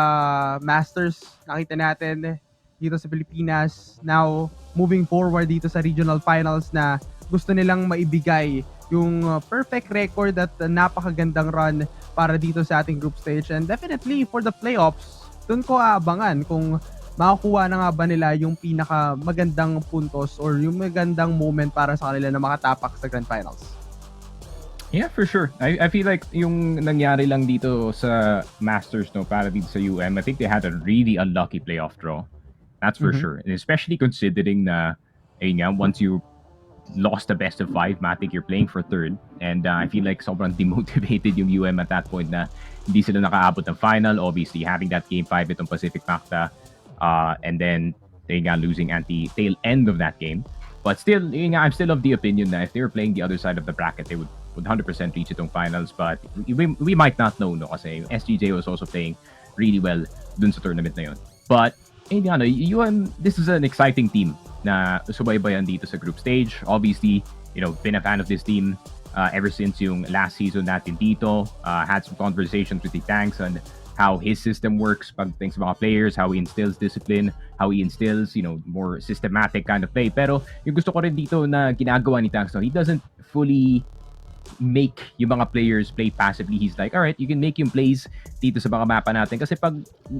Masters. Nakita natin dito sa Pilipinas, now moving forward dito sa regional finals na gusto nilang maibigay yung perfect record at napakagandang run para dito sa ating group stage. And definitely for the playoffs, dun ko aabangan kung makakuha na nga ba nila yung pinaka magandang puntos or yung magandang moment para sa kanila na makatapak sa grand finals. Yeah, for sure. I feel like yung nangyari lang dito sa Masters, no, para dito sa I think they had a really unlucky playoff draw. That's for sure. And especially considering na, ayun nga, once you lost the best of 5, Matic, you're playing for third. And I feel like sobrang demotivated yung at that point na hindi sila nakaabot ng final. Obviously, having that game 5 itong Pacific Macta, and then they got losing at the tail end of that game. But still, I'm still of the opinion that if they were playing the other side of the bracket, they would 100% reach itong finals. But we might not know, no? Kasi SGJ was also playing really well dun sa tournament na yun. But, this is an exciting team na subaybayan dito sa group stage. Obviously, been a fan of this team ever since yung last season natin dito. Had some conversations with the Tanks on how his system works pagdating sa mga players, how he instills discipline, how he instills, more systematic kind of play. Pero yung gusto ko rin dito na ginagawa ni Tanks, no, he doesn't fully make yung mga players play passively. He's like, alright, you can make yung plays dito sa mga mapa natin. Kasi pag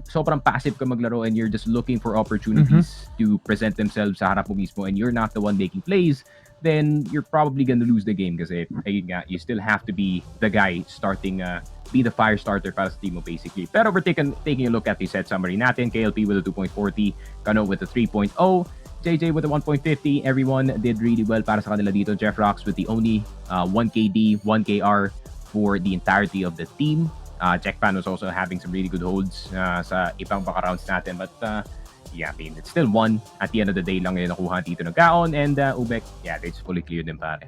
sobrang passive ka maglaro and you're just looking for opportunities to present themselves sa harap mo mismo and you're not the one making plays, then you're probably gonna lose the game kasi ayun nga, you still have to be the guy starting, be the fire starter para sa team mo basically. Pero we're taking a look at the set summary natin. KLP with a 2.40, Kano with a 3.0, JJ with a 1.50. Everyone did really well para sa kanila dito. Jeff Rocks with the only 1KD, 1KR for the entirety of the team. Jack Pan was also having some really good holds sa ibang baka rounds natin. But yeah, I mean, it's still one. At the end of the day lang yung nakuha dito ng GAON. And UBEC, yeah, it's fully clear din pare.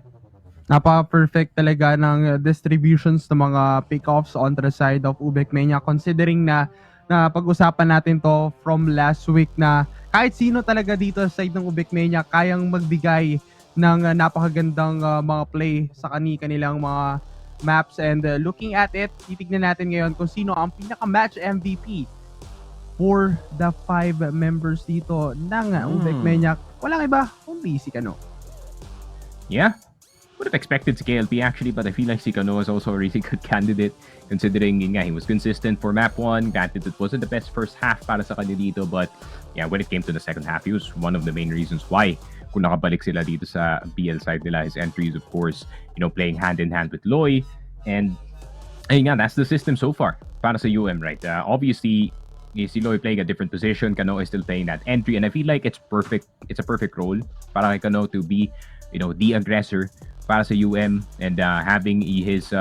Napaka-perfect talaga ng distributions ng mga pick-offs on the side of UBECManiac, considering na pag-usapan natin to from last week na kahit sino talaga dito sa side ng UBECManiac kayang magbigay ng napakagandang mga play sa kanilang mga maps. And looking at it, titignan natin ngayon kung sino ang pinaka-match MVP for the 5 members dito ng UBECManiac. Walang iba, kundi si Kano. Yeah. Would have expected si KLP actually, but I feel like si Kano is also a really good candidate considering he was consistent for map 1. Granted, it wasn't the best first half para sa kanya dito, but yeah, when it came to the second half, he was one of the main reasons why kung nakabalik sila dito sa BL side nila. His entries, of course, playing hand in hand with Loy, and that's the system so far para sa right? Obviously, si Loy playing a different position, Kano is still playing that entry, and I feel like it's perfect. It's a perfect role para kay Kano to be, the aggressor para sa and having his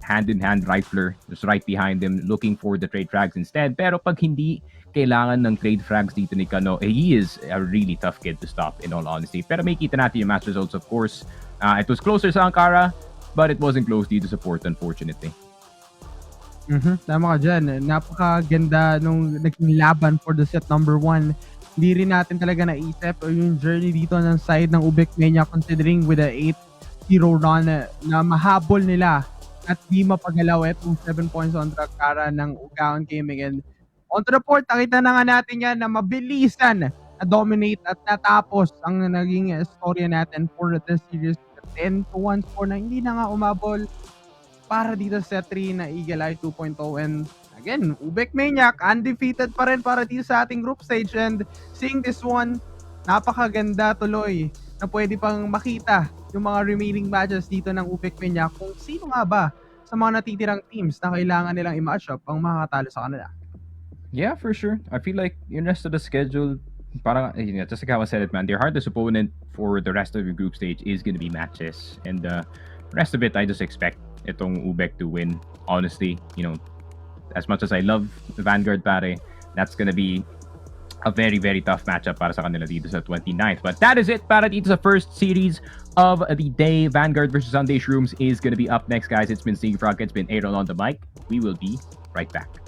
hand-in-hand rifler just right behind him looking for the trade frags instead. Pero pag hindi kailangan ng trade frags dito ni Kano, he is a really tough kid to stop in all honesty. Pero may kita natin yung match results, of course. It was closer sa Ankara, but it wasn't close dito sa Port, unfortunately. Tama ka dyan. Napakaganda nung naging laban for the set number 1. Hindi rin natin talaga naisip yung journey dito ng side ng UBECManiac considering with the 8-0 run na mahabol nila at di mapagalaw itong 7 points on track para ng GAON Gaming. And on to the port, nakita na nga natin yan na mabilisan na dominate at natapos ang naging storya natin for this series. 10-1 score na hindi na nga umabol para dito sa set 3 na Eagle Eye 2.0. And again, UBECManiac undefeated pa rin para dito sa ating group stage. And seeing this one, napakaganda tuloy na pwede pang makita yung mga remaining matches dito ng UBECManiac kung sino nga ba sa mga natitirang teams na kailangan nilang i-match up ang makakatalo sa kanila. Yeah, for sure. I feel like yung rest of the schedule, parang, just like how I said it, man, their hardest opponent for the rest of the group stage is going to be matches. And the rest of it, I just expect itong UBEC to win. Honestly, as much as I love Vanguard, pare, that's gonna be a very, very tough matchup para sa kanila dito sa 29th. But that is it para dito sa first series of the day. Vanguard versus Sunday Shrooms is gonna be up next, guys. It's been Steve Frog. It's been Aaron on the mic. We will be right back.